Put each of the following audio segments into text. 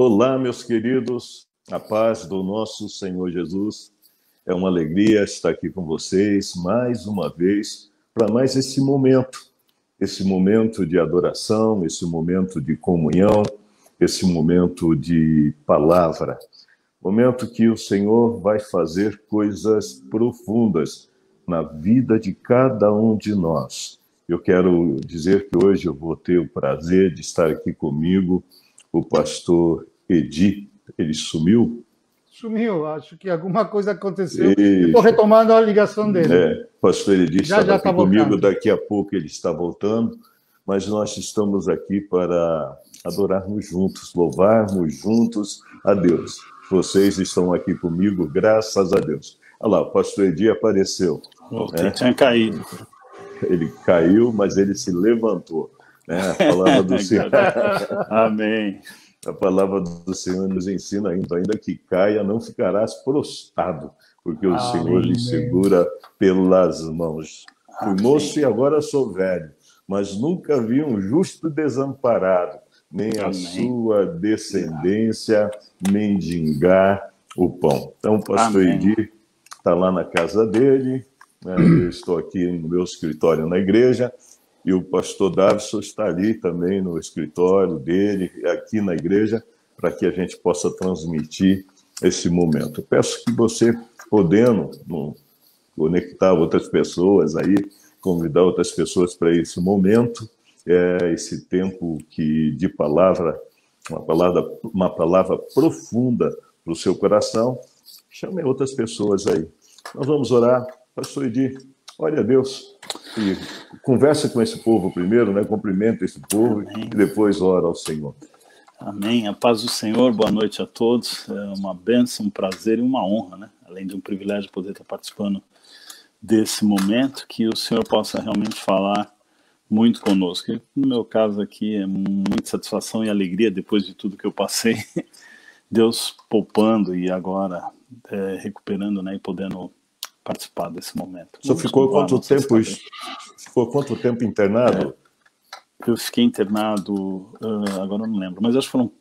Olá, meus queridos, a paz do nosso Senhor Jesus. É uma alegria estar aqui com vocês mais uma vez para mais esse momento de adoração, esse momento de comunhão, esse momento de palavra, momento que o Senhor vai fazer coisas profundas na vida de cada um de nós. Eu quero dizer que hoje eu vou ter o prazer de estar aqui comigo o pastor Edi. Ele sumiu? Sumiu, acho que alguma coisa aconteceu. Estou retomando a ligação dele. O pastor Edi estava aqui comigo, voltando. daqui a pouco ele está voltando, mas nós estamos aqui para adorarmos juntos, louvarmos juntos a Deus. Vocês estão aqui comigo, graças a Deus. Olha lá, o pastor Edi apareceu. Tinha caído. Ele caiu, mas ele se levantou. A palavra do Senhor. Amém. A palavra do Senhor nos ensina ainda que caia, não ficarás prostrado, porque o Senhor lhe segura pelas mãos. Fui moço e agora sou velho, mas nunca vi um justo desamparado, nem a sua descendência mendigar o pão. Então, o pastor Edi está lá na casa dele, eu estou aqui no meu escritório na igreja, e o pastor Davison está ali também no escritório dele, aqui na igreja, para que a gente possa transmitir esse momento. Eu peço que você, podendo conectar outras pessoas aí, convidar outras pessoas para esse momento, esse tempo de palavra, uma palavra profunda para o seu coração, chame outras pessoas aí. Nós vamos orar. Pastor Edi, ore a Deus e conversa com esse povo primeiro, cumprimenta esse povo. Amém. E depois ora ao Senhor. Amém. A paz do Senhor, boa noite a todos. É uma bênção, um prazer e uma honra, Além de um privilégio poder estar participando desse momento, que o Senhor possa realmente falar muito conosco. E, no meu caso aqui, é muita satisfação e alegria depois de tudo que eu passei. Deus poupando e agora recuperando, e podendo participar desse momento. Você ficou quanto tempo internado? Eu fiquei internado, agora eu não lembro, mas acho que foram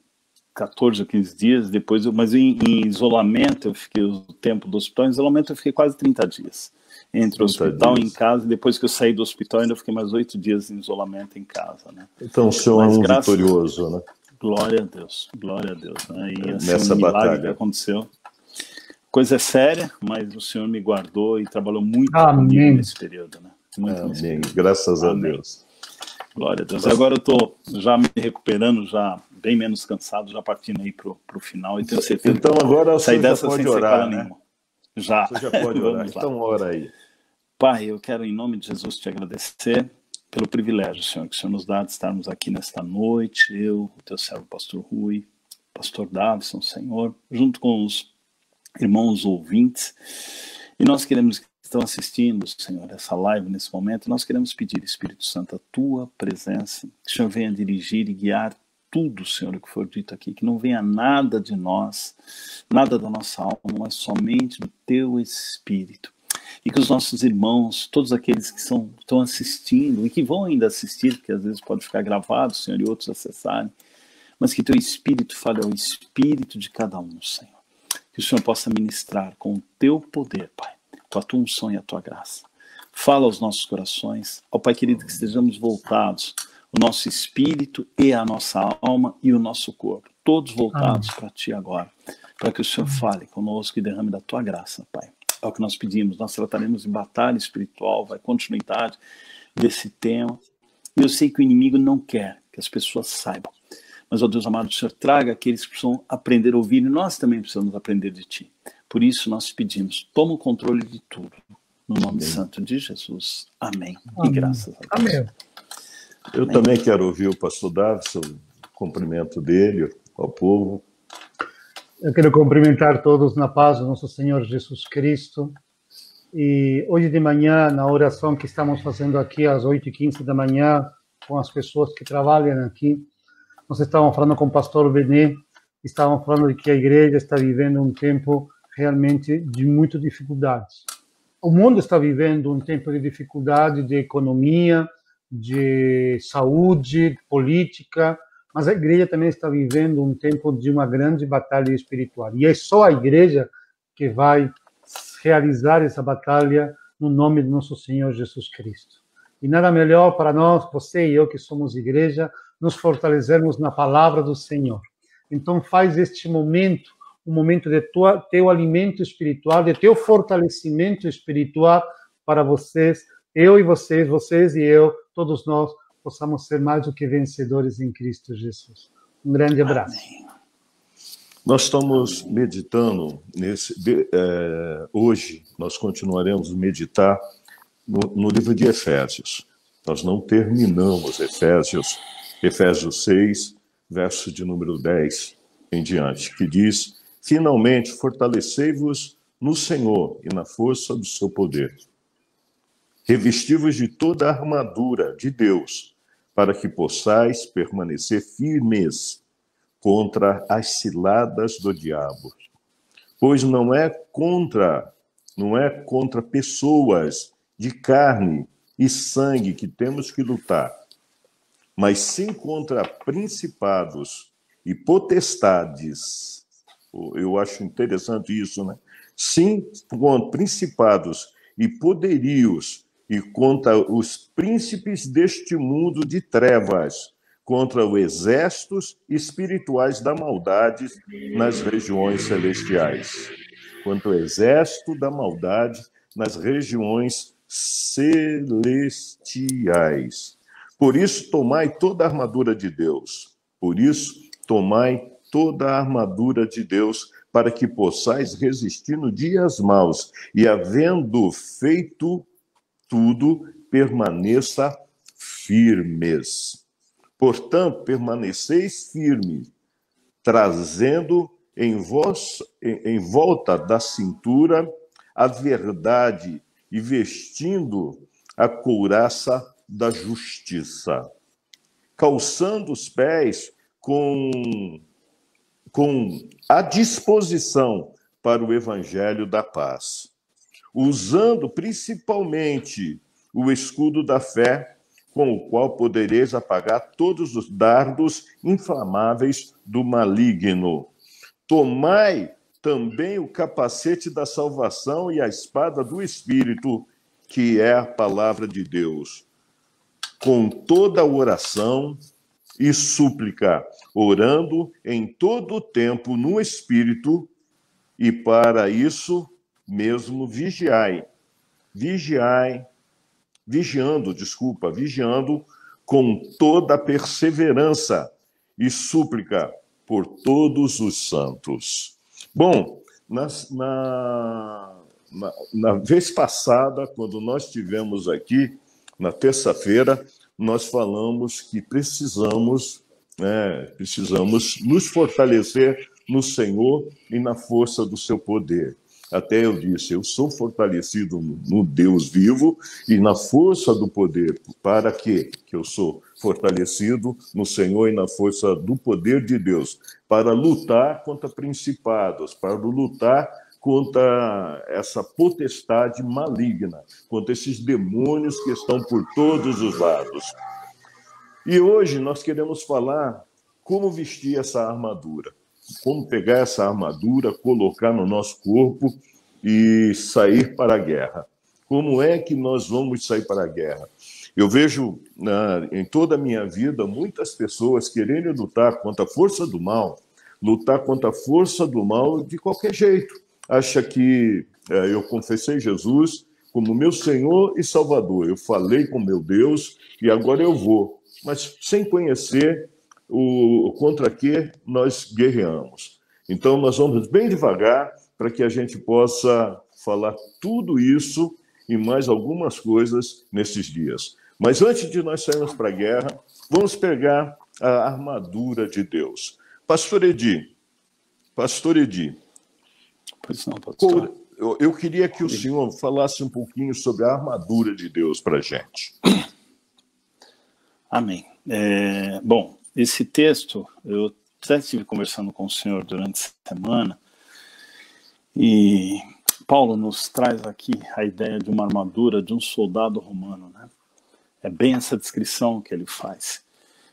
14 ou 15 dias depois, mas em isolamento eu fiquei o tempo do hospital, em isolamento eu fiquei quase 30 dias. Entre o hospital e em casa, e depois que eu saí do hospital ainda fiquei mais 8 dias em isolamento em casa. Então o senhor é um vitorioso, Glória a Deus, E assim, nessa um milagre batalha que aconteceu. Coisa séria, mas o Senhor me guardou e trabalhou muito comigo nesse período. Amém. Graças a Deus. Glória a Deus. Agora eu estou já me recuperando, já bem menos cansado, já partindo aí para o final. E tenho certeza então agora o senhor já pode orar, Já. Você já pode orar. Então ora aí. Pai, eu quero em nome de Jesus te agradecer pelo privilégio, Senhor, que o Senhor nos dá de estarmos aqui nesta noite. Eu, o teu servo pastor Rui, pastor Davison, Senhor, junto com os irmãos ouvintes, e nós queremos que estão assistindo, Senhor, essa live nesse momento, nós queremos pedir, Espírito Santo, a tua presença, que o Senhor venha dirigir e guiar tudo, Senhor, o que for dito aqui, que não venha nada de nós, nada da nossa alma, mas somente do teu Espírito, e que os nossos irmãos, todos aqueles que estão assistindo e que vão ainda assistir, porque às vezes pode ficar gravado, Senhor, e outros acessarem, mas que teu Espírito fale ao Espírito de cada um, Senhor. Que o Senhor possa ministrar com o teu poder, Pai, com a tua unção e a tua graça. Fala aos nossos corações, ó Pai querido, que estejamos voltados, o nosso espírito e a nossa alma e o nosso corpo, todos voltados para ti agora, para que o Senhor fale conosco e derrame da tua graça, Pai. É o que nós pedimos, nós trataremos de batalha espiritual, vai continuidade desse tema, e eu sei que o inimigo não quer que as pessoas saibam. Mas, ó Deus amado, o Senhor traga aqueles que precisam aprender a ouvir, e nós também precisamos aprender de Ti. Por isso nós pedimos, toma o controle de tudo. No nome santo de Jesus. Amém. E graças a Deus. Amém. Eu também quero ouvir o pastor Davison, o cumprimento dele ao povo. Eu quero cumprimentar todos na paz do nosso Senhor Jesus Cristo. E hoje de manhã, na oração que estamos fazendo aqui, às 8h15 da manhã, com as pessoas que trabalham aqui, nós estávamos falando com o pastor Bené, estávamos falando de que a igreja está vivendo um tempo realmente de muitas dificuldades. O mundo está vivendo um tempo de dificuldade de economia, de saúde, política, mas a igreja também está vivendo um tempo de uma grande batalha espiritual. E é só a igreja que vai realizar essa batalha no nome do nosso Senhor Jesus Cristo. E nada melhor para nós, você e eu que somos igreja, nos fortalecermos na palavra do Senhor. Então faz este momento um momento de teu alimento espiritual, de teu fortalecimento espiritual para vocês, eu e vocês, vocês e eu, todos nós, possamos ser mais do que vencedores em Cristo Jesus. Um grande abraço. Amém. Nós estamos meditando, hoje nós continuaremos a meditar no livro de Efésios. Nós não terminamos Efésios 6, verso de número 10 em diante, que diz: finalmente fortalecei-vos no Senhor e na força do seu poder. Revesti-vos de toda a armadura de Deus, para que possais permanecer firmes contra as ciladas do diabo. Pois não é contra pessoas de carne e sangue que temos que lutar, mas sim contra principados e potestades. Eu acho interessante isso, né? Sim, contra principados e poderios e contra os príncipes deste mundo de trevas, contra os exércitos espirituais da maldade nas regiões celestiais. Contra o exército da maldade nas regiões celestiais. Por isso, tomai toda a armadura de Deus. Por isso, tomai toda a armadura de Deus, para que possais resistir nos dias maus, e, havendo feito tudo, permaneça firmes. Portanto, permaneceis firmes, trazendo em volta da cintura a verdade e vestindo a couraça da justiça, calçando os pés com a disposição para o evangelho da paz, usando principalmente o escudo da fé, com o qual podereis apagar todos os dardos inflamáveis do maligno. Tomai também o capacete da salvação e a espada do Espírito, que é a palavra de Deus, com toda a oração e súplica, orando em todo o tempo no Espírito, e para isso mesmo vigiando com toda a perseverança e súplica por todos os santos. Bom, na vez passada, quando nós estivemos aqui, na terça-feira, nós falamos que precisamos nos fortalecer no Senhor e na força do seu poder. Até eu disse, eu sou fortalecido no Deus vivo e na força do poder. Para quê? Que eu sou fortalecido no Senhor e na força do poder de Deus, para lutar contra principados, para lutar contra essa potestade maligna, contra esses demônios que estão por todos os lados. E hoje nós queremos falar como vestir essa armadura. Como pegar essa armadura, colocar no nosso corpo e sair para a guerra. Como é que nós vamos sair para a guerra? Eu vejo em toda a minha vida muitas pessoas querendo lutar contra a força do mal de qualquer jeito. Acha que eu confessei Jesus como meu Senhor e Salvador. Eu falei com meu Deus e agora eu vou. Mas sem conhecer contra que nós guerreamos. Então, nós vamos bem devagar para que a gente possa falar tudo isso e mais algumas coisas nesses dias. Mas antes de nós sairmos para a guerra, vamos pegar a armadura de Deus. Pastor Edi. Pois não, pastor. Eu queria que o senhor falasse um pouquinho sobre a armadura de Deus para a gente. Amém. Bom, esse texto, eu até estive conversando com o senhor durante a semana, e Paulo nos traz aqui a ideia de uma armadura de um soldado romano, né? É bem essa descrição que ele faz.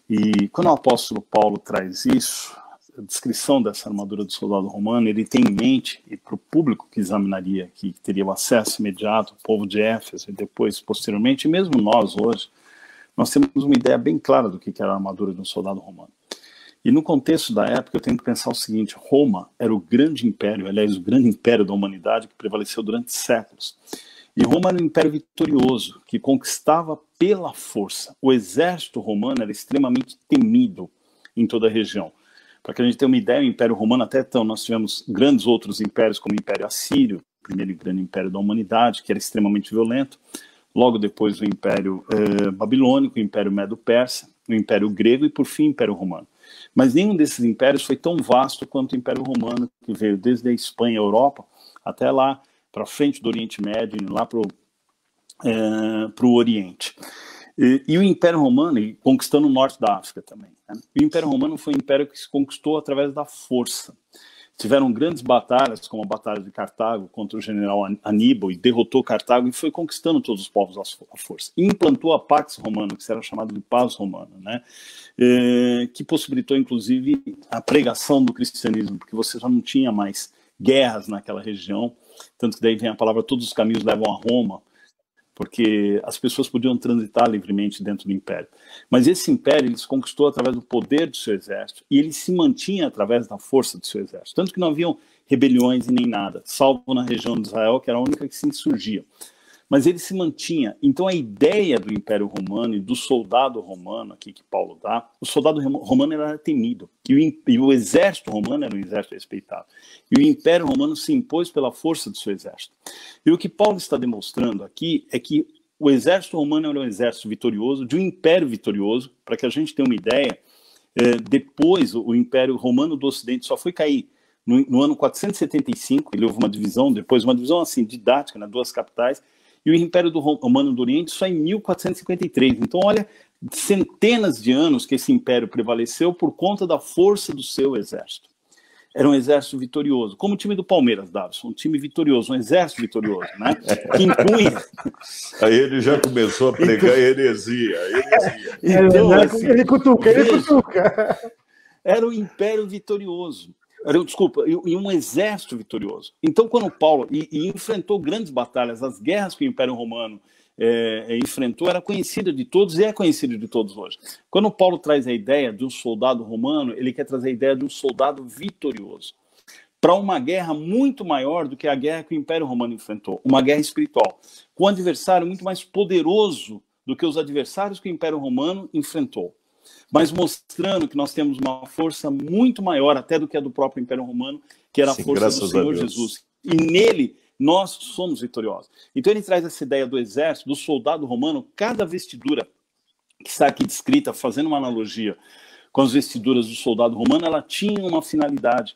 E quando o apóstolo Paulo traz isso, a descrição dessa armadura do soldado romano, ele tem em mente, e para o público que examinaria, que teria o acesso imediato, o povo de Éfeso, e depois, posteriormente, e mesmo nós hoje, nós temos uma ideia bem clara do que era a armadura de um soldado romano. E no contexto da época, eu tenho que pensar o seguinte: Roma era o grande império, aliás, o grande império da humanidade que prevaleceu durante séculos. E Roma era um império vitorioso, que conquistava pela força. O exército romano era extremamente temido em toda a região. Para que a gente tenha uma ideia, o Império Romano, até então, nós tivemos grandes outros impérios, como o Império Assírio, o primeiro grande império da humanidade, que era extremamente violento. Logo depois o Império Babilônico, o Império Medo-Persa, o Império Grego e, por fim, o Império Romano. Mas nenhum desses impérios foi tão vasto quanto o Império Romano, que veio desde a Espanha e a Europa até lá para frente do Oriente Médio, lá para o Oriente. E o Império Romano, conquistando o norte da África também. Né? O Império Romano foi um império que se conquistou através da força. Tiveram grandes batalhas, como a Batalha de Cartago contra o general Aníbal, e derrotou Cartago e foi conquistando todos os povos à força. E implantou a Pax Romana, que era chamada de Paz Romana, né? Que possibilitou, inclusive, a pregação do cristianismo, porque você já não tinha mais guerras naquela região, tanto que daí vem a palavra todos os caminhos levam a Roma, porque as pessoas podiam transitar livremente dentro do império. Mas esse império ele se conquistou através do poder do seu exército e ele se mantinha através da força do seu exército. Tanto que não haviam rebeliões e nem nada, salvo na região de Israel, que era a única que se insurgia. Mas ele se mantinha. Então a ideia do Império Romano e do soldado romano, aqui que Paulo dá, o soldado romano era temido, e o exército romano era um exército respeitado. E o Império Romano se impôs pela força do seu exército. E o que Paulo está demonstrando aqui é que o exército romano era um exército vitorioso, de um império vitorioso. Para que a gente tenha uma ideia, depois o Império Romano do Ocidente só foi cair no ano 475, ele houve uma divisão, depois uma divisão assim, didática, né, duas capitais, e o Império Romano do Oriente só em 1453. Então, olha, centenas de anos que esse império prevaleceu por conta da força do seu exército. Era um exército vitorioso, como o time do Palmeiras, Davison, um time vitorioso, um exército vitorioso, né? Que impunha... Aí ele já começou a pregar heresia. Então, assim, ele cutuca. Era um império vitorioso. E um exército vitorioso. Então, quando Paulo enfrentou grandes batalhas, as guerras que o Império Romano enfrentou era conhecida de todos e é conhecida de todos hoje. Quando Paulo traz a ideia de um soldado romano, ele quer trazer a ideia de um soldado vitorioso para uma guerra muito maior do que a guerra que o Império Romano enfrentou, uma guerra espiritual, com um adversário muito mais poderoso do que os adversários que o Império Romano enfrentou, mas mostrando que nós temos uma força muito maior até do que a do próprio Império Romano, que era a força do Senhor Jesus. E nele nós somos vitoriosos. Então ele traz essa ideia do exército, do soldado romano, cada vestidura que está aqui descrita, fazendo uma analogia com as vestiduras do soldado romano, ela tinha uma finalidade.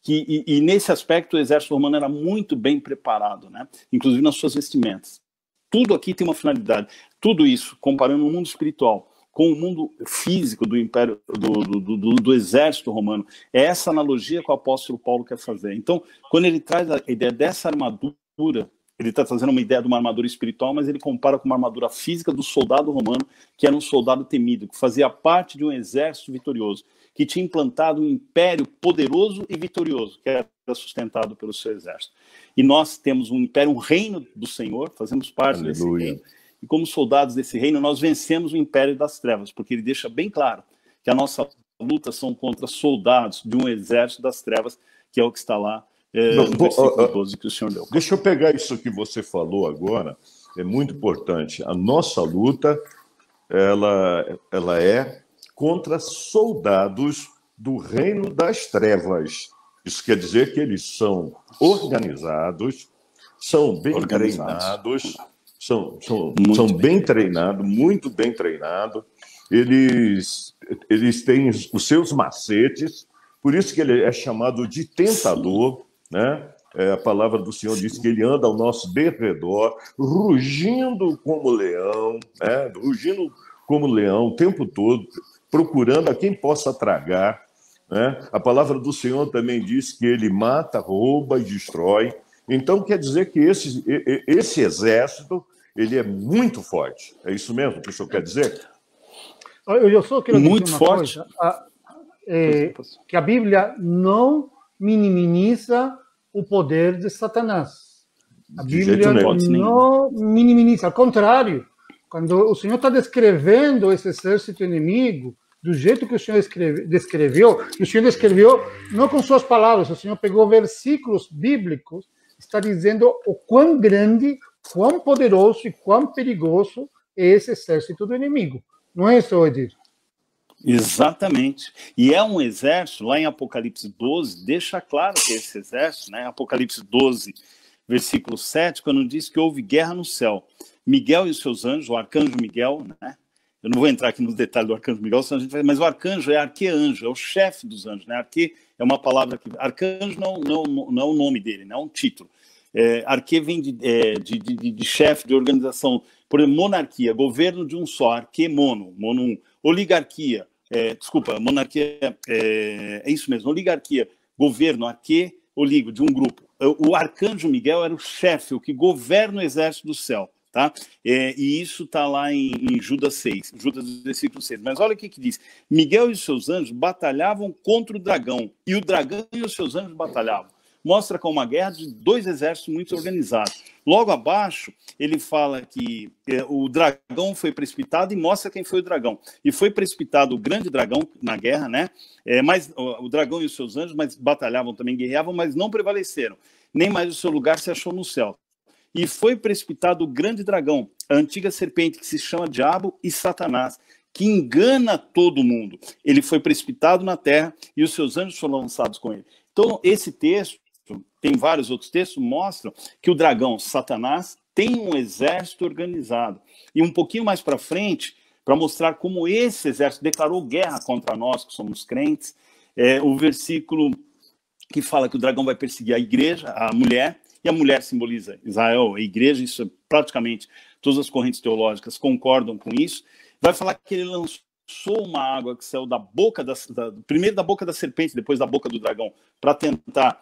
E nesse aspecto o exército romano era muito bem preparado, né? Inclusive nas suas vestimentas. Tudo aqui tem uma finalidade. Tudo isso, comparando o mundo espiritual com o mundo físico do império, do exército romano. É essa analogia que o apóstolo Paulo quer fazer. Então, quando ele traz a ideia dessa armadura, ele está trazendo uma ideia de uma armadura espiritual, mas ele compara com uma armadura física do soldado romano, que era um soldado temido, que fazia parte de um exército vitorioso, que tinha implantado um império poderoso e vitorioso, que era sustentado pelo seu exército. E nós temos um império, um reino do Senhor, fazemos parte desse reino. E como soldados desse reino, nós vencemos o império das trevas, porque ele deixa bem claro que a nossa luta são contra soldados de um exército das trevas, que é o que está lá no versículo 12 que o senhor deu. Deixa eu pegar isso que você falou agora, é muito importante. A nossa luta, ela é contra soldados do reino das trevas. Isso quer dizer que eles são organizados, são bem treinados, são bem treinados, muito bem treinados. Eles têm os seus macetes, por isso que ele é chamado de tentador, né? A palavra do Senhor diz que ele anda ao nosso derredor, rugindo como leão, né? Rugindo como leão o tempo todo, procurando a quem possa tragar, né? A palavra do Senhor também diz que ele mata, rouba e destrói. Então, quer dizer que esse exército ele é muito forte. É isso mesmo que o senhor quer dizer? Eu só quero muito dizer uma forte. coisa, que a Bíblia não minimiza o poder de Satanás. A Bíblia não minimiza, ao contrário. Quando o Senhor está descrevendo esse exército inimigo, do jeito que o Senhor descreveu, e o Senhor descreveu não com suas palavras, o Senhor pegou versículos bíblicos, está dizendo o quão grande, quão poderoso e quão perigoso é esse exército do inimigo. Não é isso, Edir? Exatamente. E é um exército, lá em Apocalipse 12, deixa claro que é esse exército, né? Apocalipse 12, versículo 7, quando diz que houve guerra no céu. Miguel e os seus anjos, o arcanjo Miguel, né? Eu não vou entrar aqui nos detalhes do arcanjo Miguel, senão a gente vai... mas o arcanjo é arqueanjo, é o chefe dos anjos, né? Arque é uma palavra que... Arcanjo não é o nome dele, não é um título. Arque vem de chefe, de organização. Por exemplo, monarquia, governo de um só, arque mono um. Oligarquia, monarquia, é isso mesmo, oligarquia, governo, arque, oligo, de um grupo. O arcanjo Miguel era o chefe, o que governa o exército do céu. Tá? E isso está lá em Judas 6, Judas versículo 6. Mas olha o que diz. Miguel e os seus anjos batalhavam contra o dragão, e o dragão e os seus anjos batalhavam. Mostra que é uma guerra de dois exércitos muito organizados. Logo abaixo, ele fala que o dragão foi precipitado e mostra quem foi o dragão. E foi precipitado o grande dragão na guerra, né? Mas o dragão e os seus anjos batalhavam também, guerreavam, mas não prevaleceram. Nem mais o seu lugar se achou no céu. E foi precipitado o grande dragão, a antiga serpente que se chama Diabo e Satanás, que engana todo mundo. Ele foi precipitado na terra e os seus anjos foram lançados com ele. Então, esse texto, tem vários outros textos, mostram que o dragão, Satanás, tem um exército organizado. E um pouquinho mais para frente, para mostrar como esse exército declarou guerra contra nós, que somos crentes, o versículo que fala que o dragão vai perseguir a igreja, a mulher, e a mulher simboliza Israel, a igreja, isso é praticamente todas as correntes teológicas concordam com isso. Vai falar que ele lançou uma água que saiu da boca primeiro da boca da serpente, depois da boca do dragão, para tentar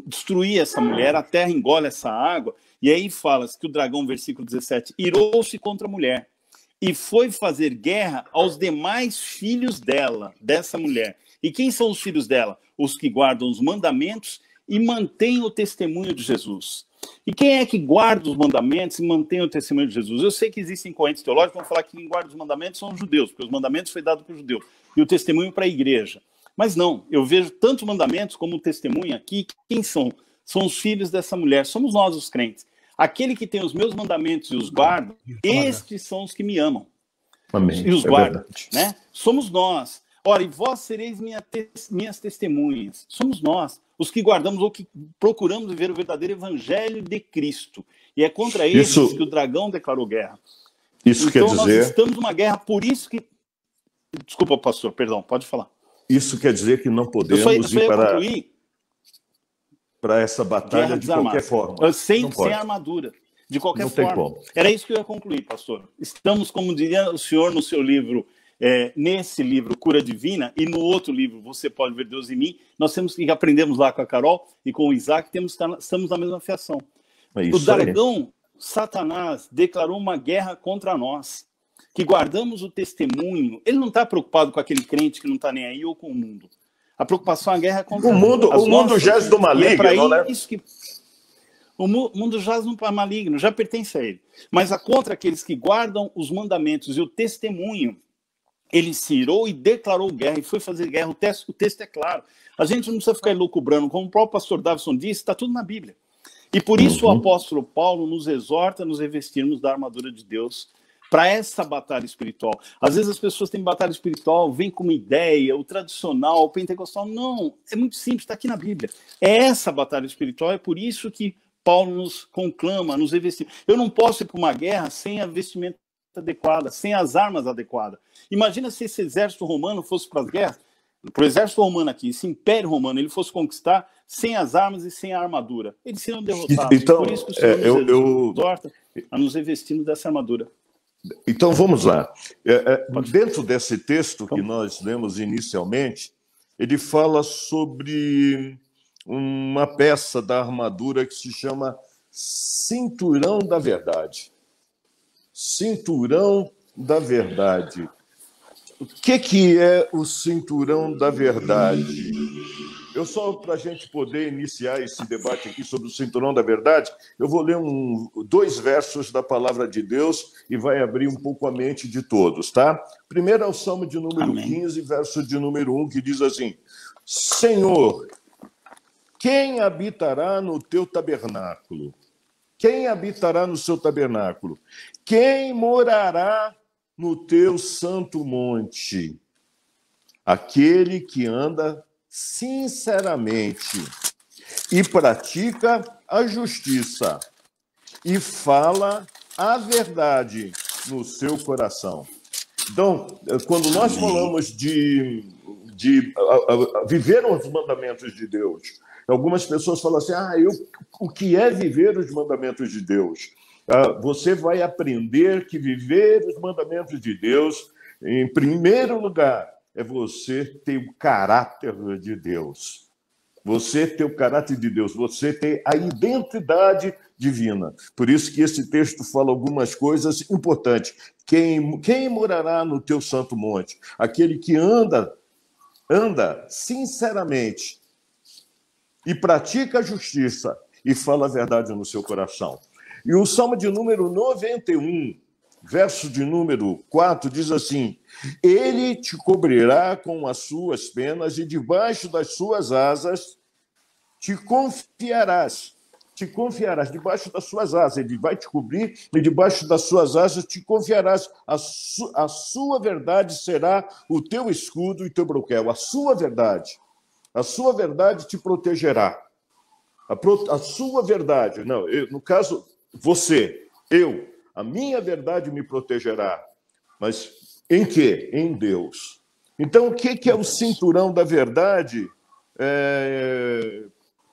destruir essa mulher. A terra engole essa água, e aí fala que o dragão, versículo 17, irou-se contra a mulher e foi fazer guerra aos demais filhos dela, dessa mulher. E quem são os filhos dela? Os que guardam os mandamentos e mantém o testemunho de Jesus. E quem é que guarda os mandamentos e mantém o testemunho de Jesus? Eu sei que existem correntes teológicas que vão falar que quem guarda os mandamentos são os judeus, porque os mandamentos foi dado para o judeu, e o testemunho para a igreja. Mas não, eu vejo tanto mandamentos como o testemunho aqui. Quem são? São os filhos dessa mulher, somos nós os crentes. Aquele que tem os meus mandamentos e os guarda, estes são os que me amam. Amém. E os guardam, né? Somos nós. Ora, e vós sereis minhas testemunhas. Somos nós, os que guardamos ou que procuramos viver o verdadeiro evangelho de Cristo. E é contra eles que o dragão declarou guerra. Isso então, quer dizer... nós estamos numa guerra, por isso que... Desculpa, pastor, perdão, pode falar. Isso quer dizer que não podemos ir para essa batalha de qualquer forma. Sem armadura, de qualquer forma. Era isso que eu ia concluir, pastor. Estamos, como diria o senhor no seu livro... nesse livro, Cura Divina, e no outro livro, Você Pode Ver Deus em Mim, nós temos que aprendemos lá com a Carol e com o Isaac, estamos na mesma fiação. O dragão, Satanás, declarou uma guerra contra nós, que guardamos o testemunho. Ele não está preocupado com aquele crente que não está nem aí ou com o mundo. A preocupação, a guerra é contra o mundo jaz do maligno, né? O mundo jaz no maligno, já pertence a ele. Mas contra aqueles que guardam os mandamentos e o testemunho, ele se irou e declarou guerra, e foi fazer guerra. O texto é claro. A gente não precisa ficar elucubrando. Como o próprio pastor Davison disse, está tudo na Bíblia. E por isso o apóstolo Paulo nos exorta a nos revestirmos da armadura de Deus para essa batalha espiritual. Às vezes as pessoas têm batalha espiritual, vêm com uma ideia, o tradicional, o pentecostal. Não, é muito simples, está aqui na Bíblia. É essa batalha espiritual, é por isso que Paulo nos conclama, nos revestir. Eu não posso ir para uma guerra sem a vestimenta adequada, sem as armas adequadas. Imagina se esse exército romano fosse para as guerras, para o exército romano aqui, esse império romano, ele fosse conquistar sem as armas e sem a armadura. Eles seriam derrotados. Então, por isso que o Senhor nos exorta a nos revestirmos dessa armadura. Então, vamos lá. Dentro desse texto que nós lemos inicialmente, ele fala sobre uma peça da armadura que se chama Cinturão da Verdade. Cinturão da Verdade. O que é o cinturão da verdade? Eu só, para a gente poder iniciar esse debate aqui sobre o cinturão da verdade, eu vou ler 2 versos da palavra de Deus e vai abrir um pouco a mente de todos, tá? Primeiro é o Salmo de número 15, verso de número 1, que diz assim: Senhor, quem habitará no teu tabernáculo? Quem habitará no seu tabernáculo? Quem morará no teu santo monte? Aquele que anda sinceramente e pratica a justiça e fala a verdade no seu coração. Então, quando nós falamos de viver os mandamentos de Deus, algumas pessoas falam assim, o que é viver os mandamentos de Deus? Você vai aprender que viver os mandamentos de Deus, em primeiro lugar, é você ter o caráter de Deus. Você ter o caráter de Deus, você ter a identidade divina. Por isso que esse texto fala algumas coisas importantes. Quem morará no teu santo monte? Aquele que anda sinceramente e pratica a justiça e fala a verdade no seu coração. E o Salmo de número 91, verso de número 4, diz assim: Ele te cobrirá com as suas penas e debaixo das suas asas te confiarás. Te confiarás debaixo das suas asas. Ele vai te cobrir e debaixo das suas asas te confiarás. A sua verdade será o teu escudo e teu broquel. A sua verdade te protegerá. A sua verdade, não, no caso, você, a minha verdade me protegerá. Mas em quê? Em Deus. Então, o que é o cinturão da verdade?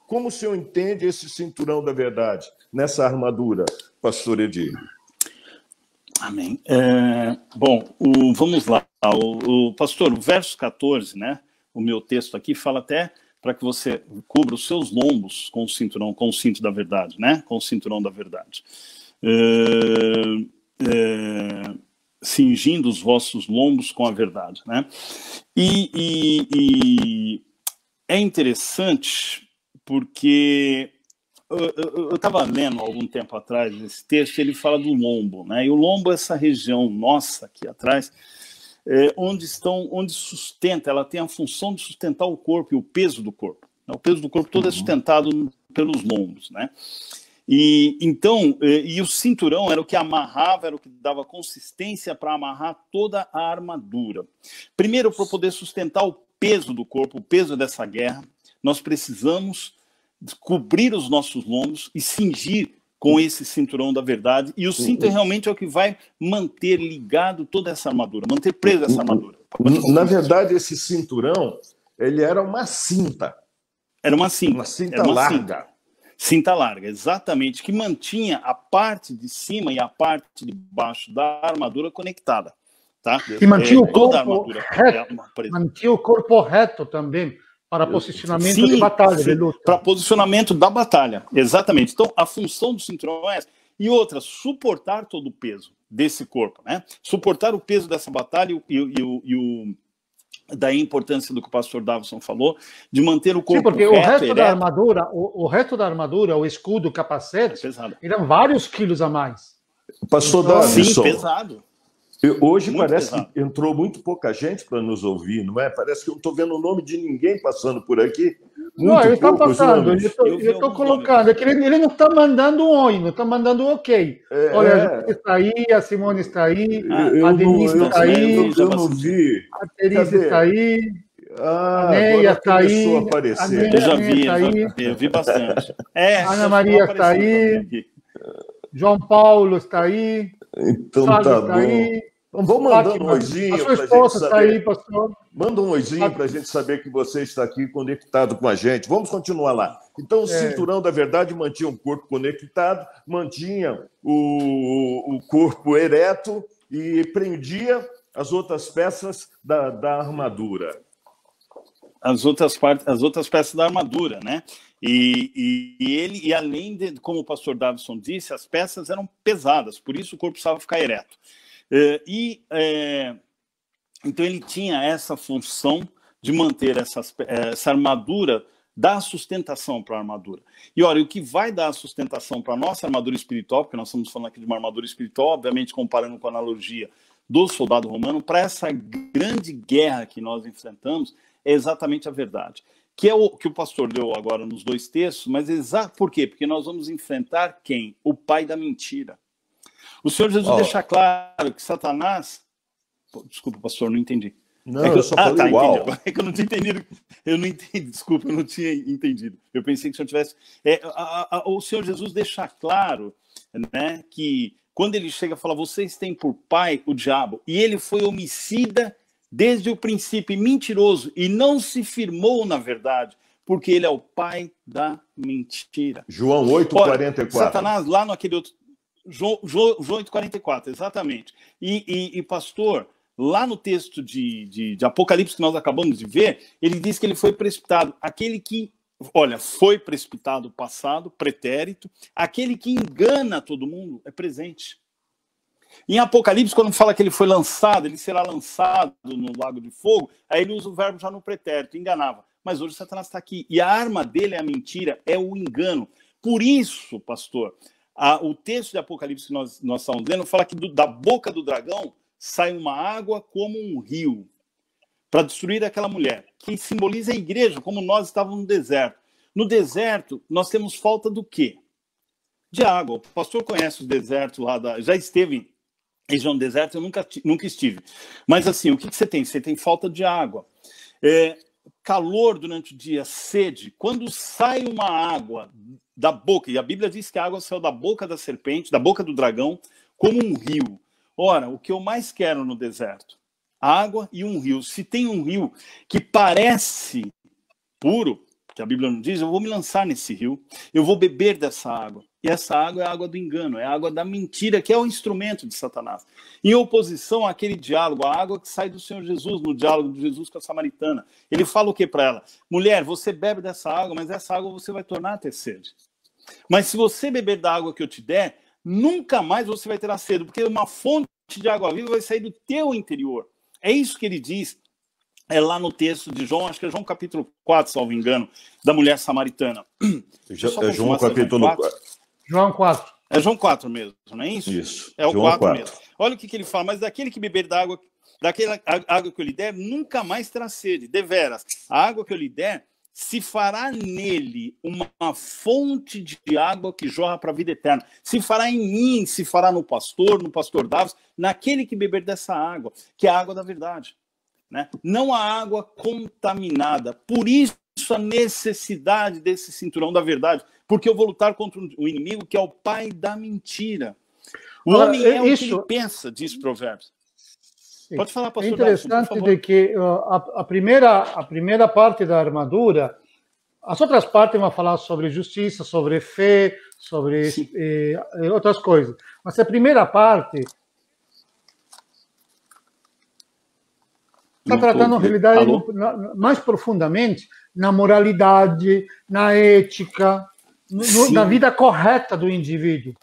Como o senhor entende esse cinturão da verdade nessa armadura, pastor Edir? Amém. Bom, vamos lá. Pastor, o verso 14, né? O meu texto aqui fala até para que você cubra os seus lombos com o cinturão, com o cinto da verdade, né? Com o cinturão da verdade. Cingindo os vossos lombos com a verdade, né? E é interessante porque eu estava lendo há algum tempo atrás esse texto, ele fala do lombo, né? E o lombo é essa região nossa aqui atrás, onde sustenta, ela tem a função de sustentar o corpo e o peso do corpo. O peso do corpo todo é sustentado pelos lombos, né? E então, o cinturão era o que amarrava, era o que dava consistência para amarrar toda a armadura. Primeiro, para poder sustentar o peso do corpo, o peso dessa guerra, nós precisamos cobrir os nossos lombos e cingir com esse cinturão da verdade. E o cinto realmente é o que vai manter ligado toda essa armadura, manter presa essa armadura. Na verdade, esse cinturão, ele era uma cinta. Era uma cinta. Uma cinta larga. Cinta larga, exatamente, que mantinha a parte de cima e a parte de baixo da armadura conectada. Tá? E mantinha o corpo reto. Mantinha o corpo reto também, para posicionamento de batalha, de luta. Para posicionamento da batalha, exatamente. Então, a função do cinturão é essa. E outra, suportar todo o peso desse corpo, né? Suportar o peso dessa batalha da importância do que o pastor Davison falou, de manter o corpo porque reto, o resto da armadura, o resto da armadura, o escudo, o capacete, eram vários quilos a mais. Pastor Davison. Sim, pesado. Hoje muito parece pesado. Que entrou muito pouca gente para nos ouvir, não é? Parece que eu não estou vendo o nome de ninguém passando por aqui. Não, ele está passando, eu estou colocando. É que ele não está mandando um oi, não está mandando um ok. Olha, a gente está aí, a Simone está aí, a Denise está aí, eu não vi. A Teresa está aí, a Neia está aí, eu já vi, eu vi bastante. Ana Maria está aí, João Paulo está aí. Então tá bom. Então vamos mandando um oizinho para a gente saber. Tá aí, pastor. Manda um oizinho para a gente saber que você está aqui conectado com a gente. Vamos continuar lá. Então o cinturão da verdade mantinha o corpo conectado, mantinha o corpo ereto e prendia as outras peças da armadura. As outras peças da armadura, né? E além de, como o pastor Davison disse, as peças eram pesadas, por isso o corpo precisava ficar ereto. Então ele tinha essa função de manter essa armadura, dar sustentação para a armadura. E olha, o que vai dar sustentação para a nossa armadura espiritual, porque nós estamos falando aqui de uma armadura espiritual, obviamente comparando com a analogia do soldado romano, para essa grande guerra que nós enfrentamos, é exatamente a verdade. Que é o que o pastor deu agora nos 2 textos, mas por quê? Porque nós vamos enfrentar quem? O pai da mentira. O Senhor Jesus deixa claro que Satanás... Desculpa, pastor, não entendi. Não, eu só falei igual. Entendi. É que eu não tinha entendido. Eu não entendi, desculpa, eu não tinha entendido. Eu pensei que o Senhor tivesse... o Senhor Jesus deixa claro, né, que quando ele chega e fala, vocês têm por pai o diabo, e ele foi homicida desde o princípio, e mentiroso, e não se firmou na verdade, porque ele é o pai da mentira. João 8,44. Satanás, lá no aquele outro... João 8,44, exatamente. E pastor, lá no texto de Apocalipse que nós acabamos de ver, ele diz que ele foi precipitado. Aquele que, olha, foi precipitado passado, pretérito, aquele que engana todo mundo é presente. Em Apocalipse, quando fala que ele foi lançado, ele será lançado no lago de fogo, aí ele usa o verbo já no pretérito, enganava. Mas hoje Satanás está aqui. E a arma dele é a mentira, é o engano. Por isso, pastor, o texto de Apocalipse que nós estamos lendo fala que da boca do dragão sai uma água como um rio para destruir aquela mulher, que simboliza a igreja, como nós estávamos no deserto. No deserto, nós temos falta do quê? De água. O pastor conhece os desertos lá, já esteve em região do deserto, eu nunca estive. Mas assim, o que você tem? Você tem falta de água. Calor durante o dia, sede. Quando sai uma água da boca, e a Bíblia diz que a água saiu da boca da serpente, da boca do dragão, como um rio. Ora, o que eu mais quero no deserto? Água e um rio. Se tem um rio que parece puro, que a Bíblia não diz, eu vou me lançar nesse rio, eu vou beber dessa água. E essa água é a água do engano, é a água da mentira, que é o instrumento de Satanás. Em oposição àquele diálogo, a água que sai do Senhor Jesus, no diálogo de Jesus com a samaritana. Ele fala o que para ela? Mulher, você bebe dessa água, mas essa água você vai tornar a ter sede. Mas se você beber da água que eu te der, nunca mais você vai ter a sede, porque uma fonte de água viva vai sair do teu interior. É isso que ele diz. É lá no texto de João, acho que é João capítulo 4, salvo engano, da mulher samaritana. É João capítulo 4. João 4. É João 4 mesmo, não é isso? Isso. É o João 4 4 mesmo. Olha o que ele fala, mas daquele que beber da água, daquela água que eu lhe der, nunca mais terá sede. Deveras, a água que eu lhe der, se fará nele uma fonte de água que jorra para a vida eterna. Se fará em mim, se fará no pastor Davi, naquele que beber dessa água, que é a água da verdade. Né? Não a água contaminada. Por isso a necessidade desse cinturão da verdade, porque eu vou lutar contra o inimigo que é o pai da mentira. O homem é o que ele pensa, diz Provérbios. Pode falar, pastor. É interessante de que a primeira parte da armadura, as outras partes vão falar sobre justiça, sobre fé, sobre outras coisas. Mas a primeira parte está tratando, na realidade, mais profundamente na moralidade, na ética, na vida correta do indivíduo.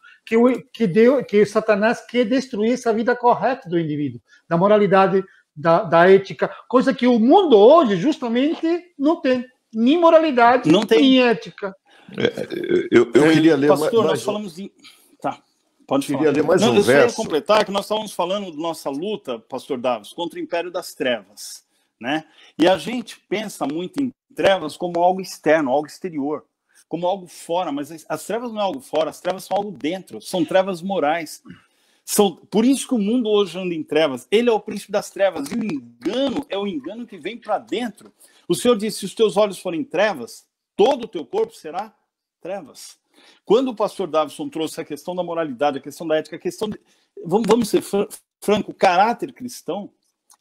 Que Satanás quer destruir essa vida correta do indivíduo, da moralidade, da ética, coisa que o mundo hoje justamente não tem, nem moralidade, nem ética. Eu queria ler pastor, nós falamos de... Tá, pode falar. Ler mais um verso. Eu queria completar que nós estávamos falando da nossa luta, pastor Davi, contra o império das trevas, né? E a gente pensa muito em trevas como algo externo, algo exterior, como algo fora, mas as trevas não é algo fora, as trevas são algo dentro, são trevas morais. Por isso que o mundo hoje anda em trevas. Ele é o príncipe das trevas, e o engano é o engano que vem para dentro. O Senhor disse, se os teus olhos forem trevas, todo o teu corpo será trevas. Quando o pastor Davison trouxe a questão da moralidade, a questão da ética, a questão de... Vamos ser franco, o caráter cristão,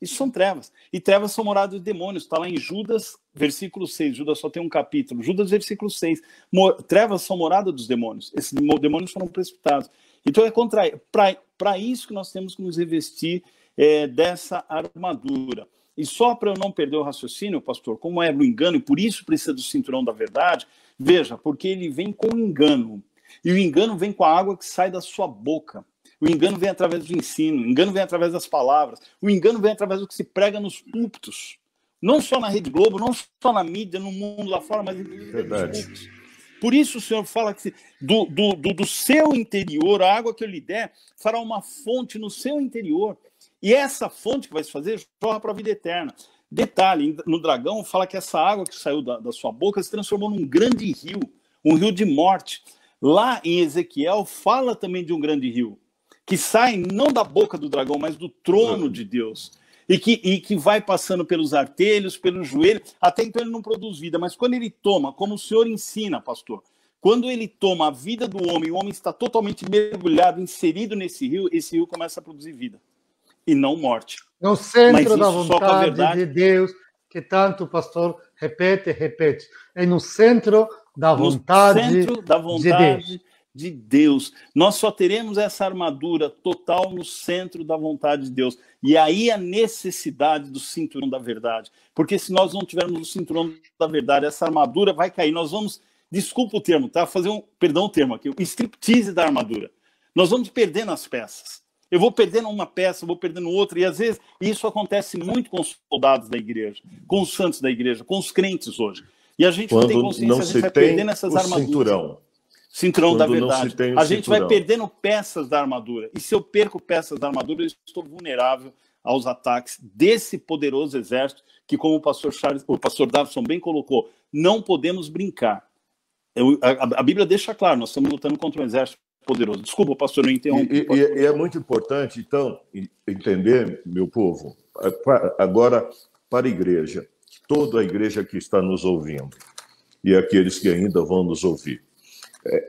isso são trevas. E trevas são moradas de demônios. Está lá em Judas, versículo 6. Judas só tem um capítulo. Judas, versículo 6. Trevas são moradas dos demônios. Esses demônios foram precipitados. Então, para isso que nós temos que nos revestir dessa armadura. E só para eu não perder o raciocínio, pastor, como é o engano, e por isso precisa do cinturão da verdade, veja, porque ele vem com engano. E o engano vem com a água que sai da sua boca. O engano vem através do ensino, o engano vem através das palavras, o engano vem através do que se prega nos púlpitos. Não só na Rede Globo, não só na mídia, no mundo lá fora, mas inclusive nos púlpitos. Por isso o Senhor fala que do seu interior, a água que eu lhe der, fará uma fonte no seu interior. E essa fonte que vai se fazer jorra para a vida eterna. Detalhe, no dragão fala que essa água que saiu da sua boca se transformou num grande rio, um rio de morte. Lá em Ezequiel fala também de um grande rio, que sai não da boca do dragão, mas do trono de Deus. E que vai passando pelos artelhos, pelos joelhos, até então ele não produz vida. Mas quando ele toma, como o Senhor ensina, pastor, quando ele toma a vida do homem, o homem está totalmente mergulhado, inserido nesse rio, esse rio começa a produzir vida. E não morte. No centro da vontade de Deus, que tanto o pastor repete. É no centro da vontade de Deus. Nós só teremos essa armadura total no centro da vontade de Deus. E aí a necessidade do cinturão da verdade. Porque se nós não tivermos o cinturão da verdade, essa armadura vai cair. Nós vamos, desculpa o termo, tá? Perdão o termo aqui, o striptease da armadura. Nós vamos perdendo as peças. Eu vou perdendo uma peça, vou perdendo outra. E às vezes isso acontece muito com os soldados da igreja, com os santos da igreja, com os crentes hoje. E a gente não tem consciência, a gente vai perdendo essas armaduras. Cinturão da verdade. A gente vai perdendo peças da armadura. E se eu perco peças da armadura, eu estou vulnerável aos ataques desse poderoso exército que, como o pastor Davison bem colocou, não podemos brincar. A Bíblia deixa claro, nós estamos lutando contra um exército poderoso. Desculpa, pastor, não interrompo. E é muito importante, então, entender, meu povo, agora para a igreja, toda a igreja que está nos ouvindo e aqueles que ainda vão nos ouvir.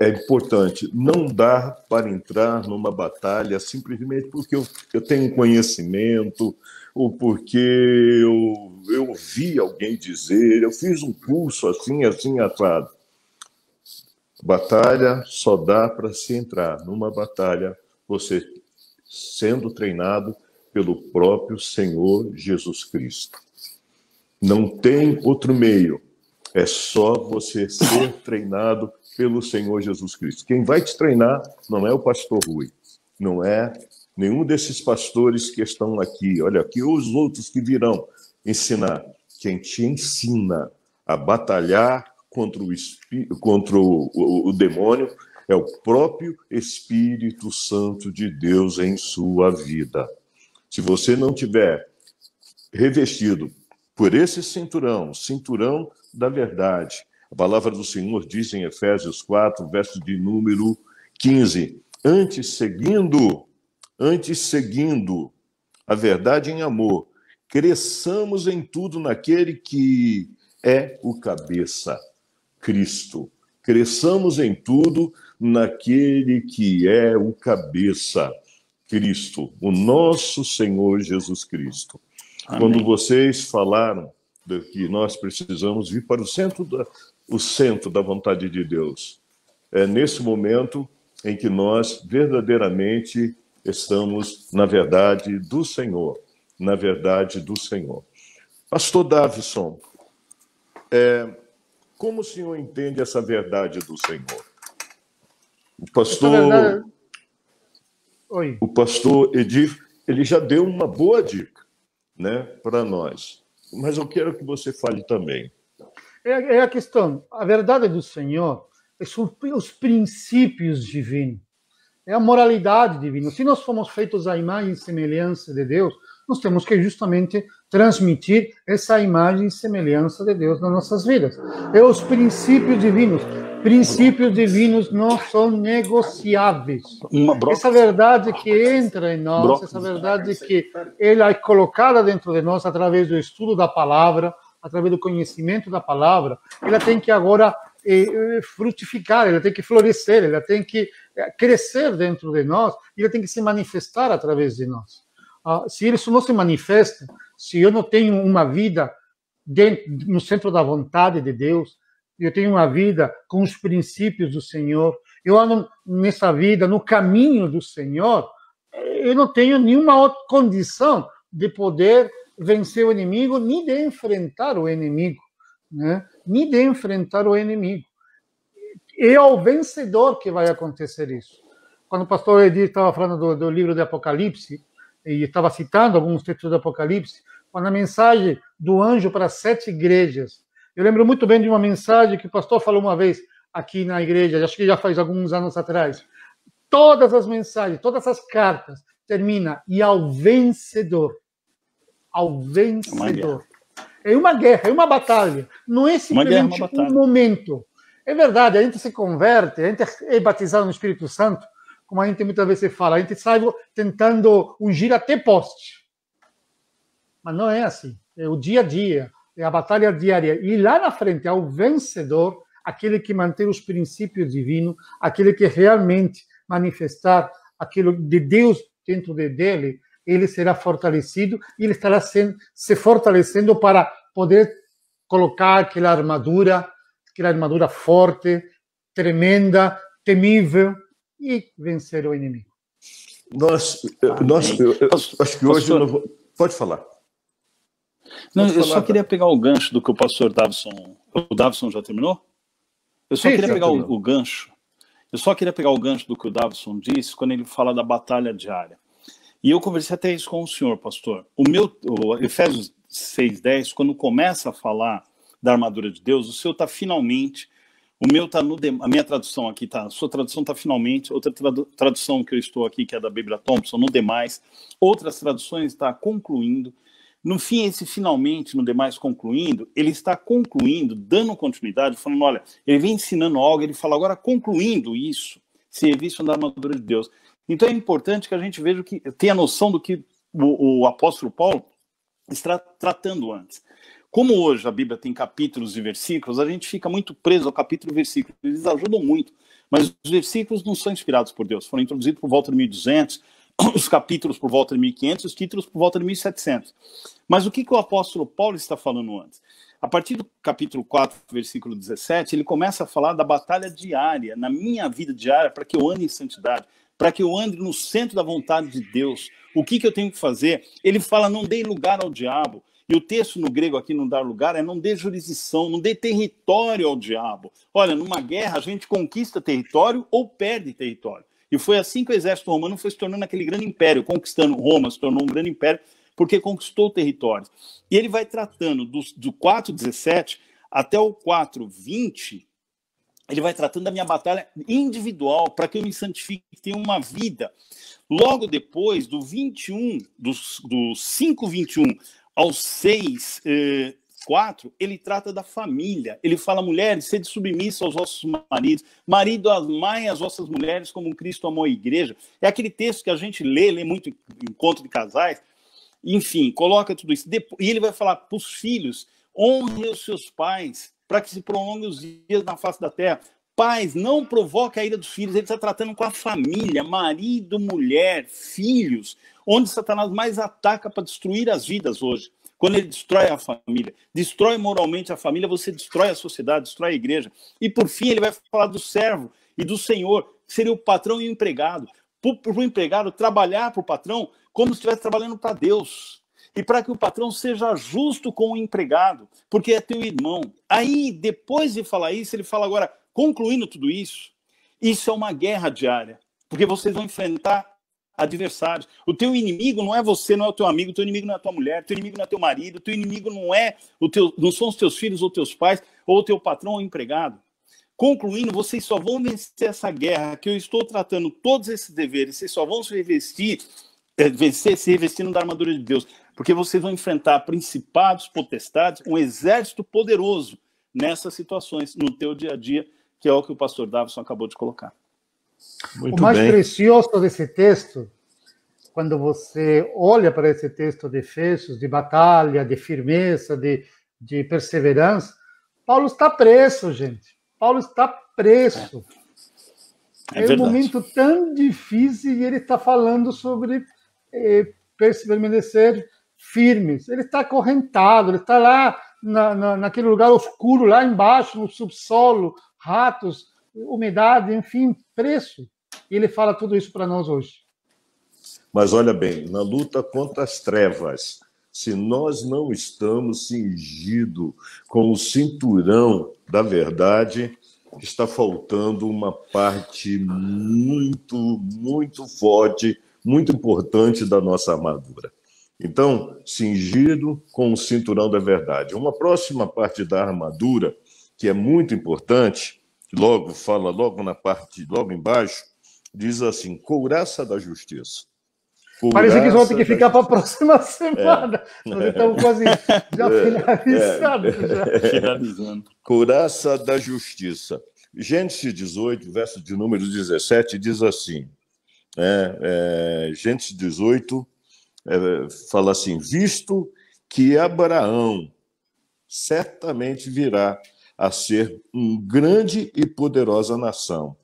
É importante, não dá para entrar numa batalha simplesmente porque eu tenho conhecimento, ou porque eu ouvi alguém dizer, eu fiz um curso assim, assado. Batalha só dá para se entrar numa batalha, você sendo treinado pelo próprio Senhor Jesus Cristo. Não tem outro meio, é só você ser treinado pelo Senhor Jesus Cristo. Quem vai te treinar não é o pastor Rui, não é nenhum desses pastores que estão aqui, olha, aqui os outros que virão ensinar. Quem te ensina a batalhar contra o demônio é o próprio Espírito Santo de Deus em sua vida. Se você não tiver revestido por esse cinturão da verdade, a palavra do Senhor diz em Efésios 4, verso de número 15, antes seguindo a verdade em amor, cresçamos em tudo naquele que é o cabeça, Cristo. Cresçamos em tudo naquele que é o cabeça, Cristo, o nosso Senhor Jesus Cristo. Amém. Quando vocês falaram de que nós precisamos vir para o centro da vontade de Deus, é nesse momento em que nós verdadeiramente estamos na verdade do Senhor, na verdade do Senhor. Pastor Davison, como o senhor entende essa verdade do Senhor? O pastor Edir, ele já deu uma boa dica, né, para nós. Mas eu quero que você fale também. É a questão. A verdade do Senhor são os princípios divinos. É a moralidade divina. Se nós fomos feitos à imagem e semelhança de Deus, nós temos que justamente transmitir essa imagem e semelhança de Deus nas nossas vidas. É os princípios divinos. Princípios divinos não são negociáveis. Essa verdade que entra em nós, essa verdade que ela é colocada dentro de nós através do estudo da palavra, através do conhecimento da palavra, ela tem que agora frutificar, ela tem que florescer, ela tem que crescer dentro de nós, e ela tem que se manifestar através de nós. Se isso não se manifesta, se eu não tenho uma vida no centro da vontade de Deus, eu tenho uma vida com os princípios do Senhor, eu ando nessa vida, no caminho do Senhor, eu não tenho nenhuma outra condição de poder vencer o inimigo, nem de enfrentar o inimigo, né? Nem de enfrentar o inimigo. É ao vencedor que vai acontecer isso. quando o pastor Edir estava falando do livro de Apocalipse, e estava citando alguns textos do Apocalipse, quando a mensagem do anjo para 7 igrejas, eu lembro muito bem de uma mensagem que o pastor falou uma vez aqui na igreja, acho que já faz alguns anos atrás. Todas as mensagens, todas as cartas, termina e ao vencedor. Ao vencedor. É uma guerra, é uma batalha. Não é simplesmente um momento. É verdade, a gente se converte, a gente é batizado no Espírito Santo, como a gente muitas vezes fala, a gente sai tentando ungir até poste. Mas não é assim. É o dia a dia, é a batalha diária. E lá na frente, ao vencedor, aquele que mantém os princípios divinos, aquele que realmente manifestar aquilo de Deus dentro dele, ele será fortalecido e ele estará se fortalecendo para poder colocar aquela armadura forte, tremenda, temível e vencer o inimigo. Eu acho que hoje... Pode falar. Não, eu só queria pegar o gancho do que o pastor Davison... O Davison já terminou? Eu só queria pegar o gancho. Eu só queria pegar o gancho do que o Davison disse quando ele fala da batalha diária. E eu conversei até isso com o senhor, pastor. O Efésios 6:10, quando começa a falar da armadura de Deus, o seu está finalmente, o meu está a minha tradução aqui está, a sua tradução está finalmente, outra tradução que eu estou aqui, que é da Bíblia Thompson, no demais, outras traduções está concluindo. No fim, esse finalmente, no demais concluindo, ele está concluindo, dando continuidade, falando, olha, ele vem ensinando algo, ele fala agora concluindo isso, serviço da armadura de Deus. Então é importante que a gente veja que tenha noção do que o apóstolo Paulo está tratando antes. Como hoje a Bíblia tem capítulos e versículos, a gente fica muito preso ao capítulo e versículo. Eles ajudam muito, mas os versículos não são inspirados por Deus. Foram introduzidos por volta de 1200, os capítulos por volta de 1500, os títulos por volta de 1700. Mas o que o apóstolo Paulo está falando antes? A partir do capítulo 4, versículo 17, ele começa a falar da batalha diária, na minha vida diária, para que eu ande em santidade, para que eu ande no centro da vontade de Deus. O que eu tenho que fazer? Ele fala, não dê lugar ao diabo. E o texto no grego aqui, não dar lugar, é não dê jurisdição, não dê território ao diabo. Olha, numa guerra a gente conquista território ou perde território. E foi assim que o exército romano foi se tornando aquele grande império, conquistando Roma, se tornou um grande império, porque conquistou territórios. E ele vai tratando do 4:17 até o 4:20, ele vai tratando da minha batalha individual, para que eu me santifique e tenha uma vida. Logo depois, do 21, do 5:21 ao 6:4, ele trata da família. Ele fala, mulheres, sede submissas aos vossos maridos. Marido, amai as vossas mulheres como Cristo amou a igreja. É aquele texto que a gente lê muito em encontro de casais. Enfim, coloca tudo isso. E ele vai falar para os filhos, honre os seus pais, para que se prolonguem os dias na face da terra. Pais, não provoque a ira dos filhos. Ele está tratando com a família, marido, mulher, filhos, onde Satanás mais ataca para destruir as vidas hoje. Quando ele destrói a família, destrói moralmente a família, você destrói a sociedade, destrói a igreja. E por fim ele vai falar do servo e do senhor, que seria o patrão e o empregado. Para o empregado trabalhar para o patrão como se estivesse trabalhando para Deus. E para que o patrão seja justo com o empregado, porque é teu irmão. Aí, depois de falar isso, ele fala agora, concluindo tudo isso, isso é uma guerra diária, porque vocês vão enfrentar adversários. O teu inimigo não é você, não é o teu amigo, o teu inimigo não é a tua mulher, o teu inimigo não é teu marido, o teu inimigo não são os teus filhos ou teus pais, ou o teu patrão ou empregado. Concluindo, vocês só vão vencer essa guerra, que eu estou tratando todos esses deveres, vocês só vão se revestindo da armadura de Deus, porque vocês vão enfrentar principados, potestades, um exército poderoso nessas situações, no teu dia a dia, que é o que o pastor Davison acabou de colocar. Muito o mais bem. Precioso desse texto, quando você olha para esse texto de Efésios, de batalha, de firmeza, de perseverança, Paulo está preso, gente. Paulo está preso. É um momento tão difícil e ele está falando sobre permanecer firmes. Ele está acorrentado, ele está lá naquele lugar escuro, lá embaixo, no subsolo, ratos, umidade, enfim, preço. E ele fala tudo isso para nós hoje. Mas olha bem, na luta contra as trevas, se nós não estamos cingidos com o cinturão da verdade, está faltando uma parte muito, muito forte, muito importante da nossa armadura. Então, cingido com o cinturão da verdade. Uma próxima parte da armadura, que é muito importante, logo na parte, logo embaixo, diz assim, couraça da justiça. Parece que só tem que ficar para a próxima semana. Nós estamos quase já finalizando. Couraça da justiça. Gênesis 18, verso de número 17, diz assim, Gênesis 18, fala assim, visto que Abraão certamente virá a ser uma grande e poderosa nação,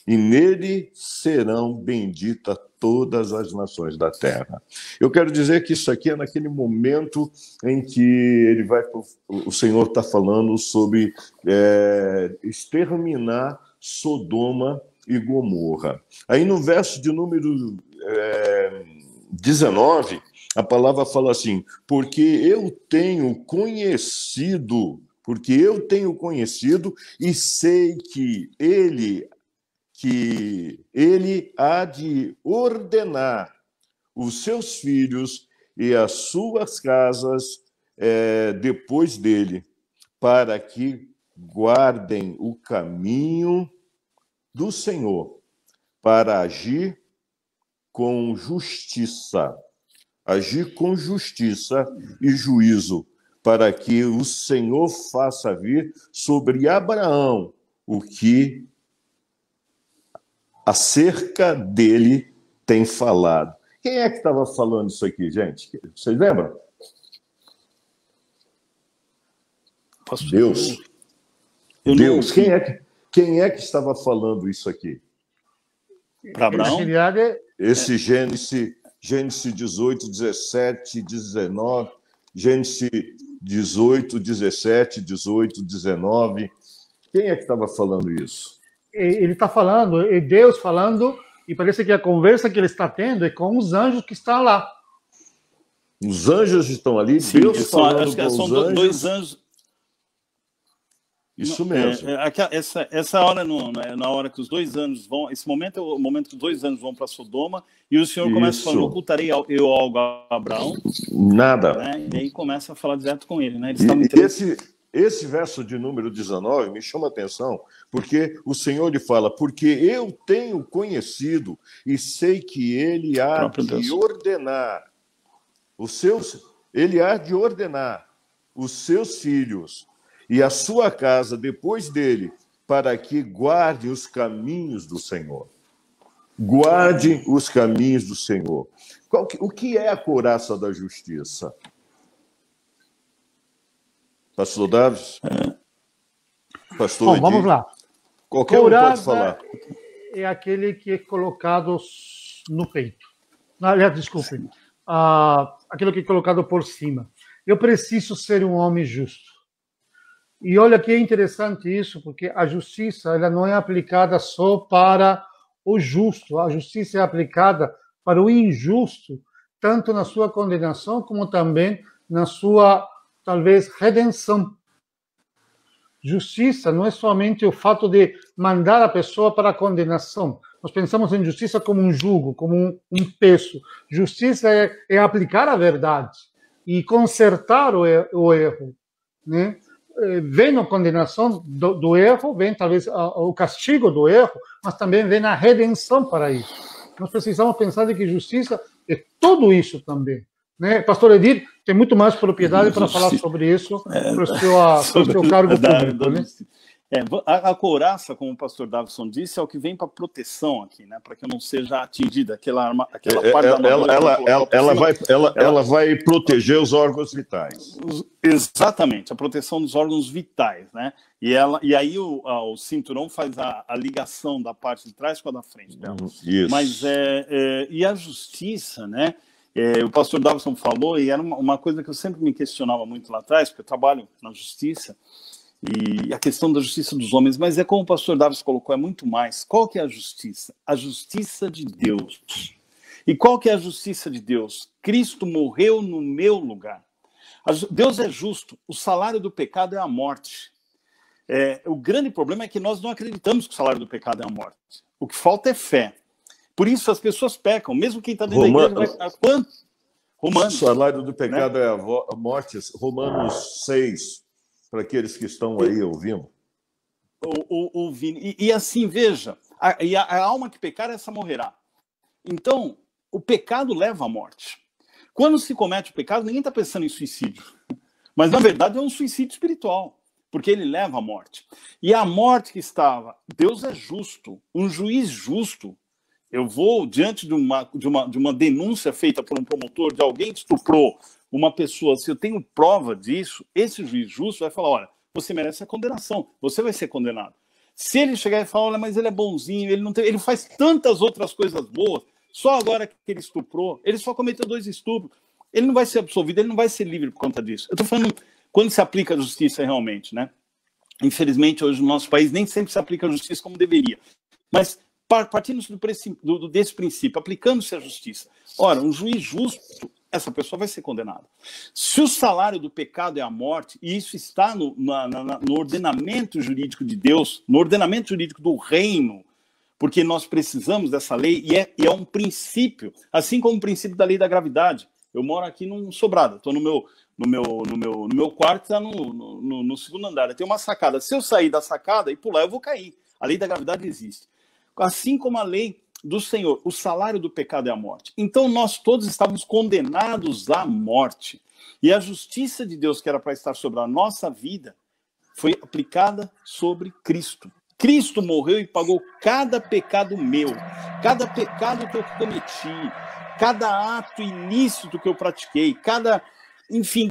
e nele serão benditas todas as nações da terra. Eu quero dizer que isso aqui é naquele momento em que o Senhor está falando sobre exterminar Sodoma e Gomorra. Aí no verso de número 19, a palavra fala assim, porque eu tenho conhecido e sei que ele há de ordenar os seus filhos e as suas casas depois dele, para que guardem o caminho do Senhor, para agir com justiça e juízo, para que o Senhor faça vir sobre Abraão o que acerca dele tem falado. Quem é que estava falando isso aqui, gente? Vocês lembram? Deus. Deus. Quem é que estava falando isso aqui? Para Abraão? Esse Gênesis 18, 17, 19, Gênesis 18, 17, 18, 19. Quem é que estava falando isso? Ele está falando, é Deus falando, e parece que a conversa que ele está tendo é com os anjos que estão lá. Os anjos estão ali, sim, Deus falando acho que com são os anjos. Dois anjos. Isso mesmo. Essa hora na hora que os dois anjos vão, esse momento é o momento que os dois anjos vão para Sodoma e o Senhor começa falando, ocultarei eu algo a Abraão. Nada. Né? E aí começa a falar direto com ele. Né? Esse verso de número 19 me chama a atenção, porque o Senhor lhe fala, porque eu tenho conhecido e sei que ele há de ordenar os seus filhos e a sua casa depois dele, para que guarde os caminhos do Senhor. Guarde os caminhos do Senhor. O que é a couraça da justiça? Pastor Davis? Pastor Bom, vamos lá. Qualquer couraça um pode falar. É aquele que é colocado no peito. Aliás, desculpe. Aquilo que é colocado por cima. Eu preciso ser um homem justo. E olha que é interessante isso, porque a justiça ela não é aplicada só para o justo. A justiça é aplicada para o injusto, tanto na sua condenação como também na sua, talvez, redenção. Justiça não é somente o fato de mandar a pessoa para a condenação. Nós pensamos em justiça como um jugo, como um peso. Justiça é aplicar a verdade e consertar o erro, né? Vem a condenação do erro, vem talvez o castigo do erro, mas também vem a redenção para isso. Nós precisamos pensar de que justiça é tudo isso também. Né? Pastor Edir tem muito mais propriedade para falar sobre isso para o seu cargo público. Né? A couraça, como o pastor Davison disse, é o que vem para proteção aqui, né? Para que eu não seja atingida aquela parte da armadura. Ela vai proteger os órgãos vitais. Exatamente, a proteção dos órgãos vitais, né? E aí o cinturão faz a ligação da parte de trás com a da frente dela. Isso. Mas e a justiça, né? O pastor Davison falou, e era uma coisa que eu sempre me questionava muito lá atrás, porque eu trabalho na justiça, e a questão da justiça dos homens, mas é como o pastor Davis colocou, é muito mais. Qual que é a justiça? A justiça de Deus. E qual que é a justiça de Deus? Cristo morreu no meu lugar. Deus é justo, o salário do pecado é a morte. O grande problema é que nós não acreditamos que o salário do pecado é a morte. O que falta é fé. Por isso as pessoas pecam, mesmo quem está dentro da igreja vai... Quanto? Romanos, o salário do pecado, né? É a morte. Romanos 6, para aqueles que estão aí ouvindo. E assim, veja, a alma que pecar, essa morrerá. Então, o pecado leva à morte. Quando se comete o pecado, ninguém está pensando em suicídio. Mas, na verdade, é um suicídio espiritual, porque ele leva à morte. E a morte que estava... Deus é justo, um juiz justo. Eu vou, diante de uma denúncia feita por um promotor de alguém que estuprou uma pessoa, se eu tenho prova disso, esse juiz justo vai falar, olha, você merece a condenação, você vai ser condenado. Se ele chegar e falar, olha, mas ele é bonzinho, ele faz tantas outras coisas boas, só agora que ele estuprou, ele só cometeu 2 estupros, ele não vai ser absolvido, ele não vai ser livre por conta disso. Eu estou falando quando se aplica a justiça realmente, né? Infelizmente, hoje no nosso país nem sempre se aplica a justiça como deveria. Mas partindo desse princípio, aplicando-se a justiça, ora, um juiz justo, essa pessoa vai ser condenada. Se o salário do pecado é a morte, e isso está no ordenamento jurídico de Deus, no ordenamento jurídico do reino, porque nós precisamos dessa lei, e é um princípio, assim como o princípio da lei da gravidade. Eu moro aqui num sobrado, estou no meu quarto, está no segundo andar, tem uma sacada. Se eu sair da sacada e pular, eu vou cair. A lei da gravidade existe. Assim como a lei do Senhor, o salário do pecado é a morte. Então nós todos estávamos condenados à morte. E a justiça de Deus, que era para estar sobre a nossa vida, foi aplicada sobre Cristo. Cristo morreu e pagou cada pecado meu, cada pecado que eu cometi, cada ato ilícito que eu pratiquei, cada, enfim,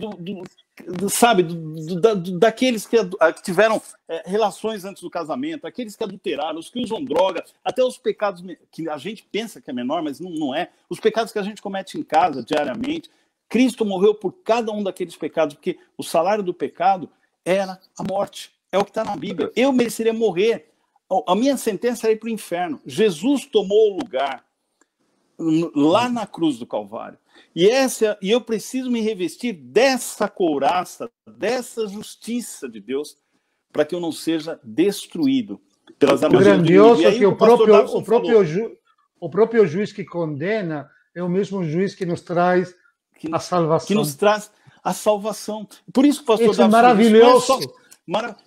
daqueles que tiveram relações antes do casamento, aqueles que adulteraram, os que usam droga, até os pecados que a gente pensa que é menor, mas não é, os pecados que a gente comete em casa diariamente. Cristo morreu por cada um daqueles pecados, porque o salário do pecado era a morte. É o que está na Bíblia. Eu mereceria morrer. A minha sentença era ir para o inferno. Jesus tomou o lugar lá na cruz do Calvário. E eu preciso me revestir dessa couraça, dessa justiça de Deus, para que eu não seja destruído pelas armadilhas do inimigo. Grandioso que o próprio juiz que condena é o mesmo juiz que nos traz a salvação. Que nos traz a salvação. Por isso, pastor Davi, é maravilhoso.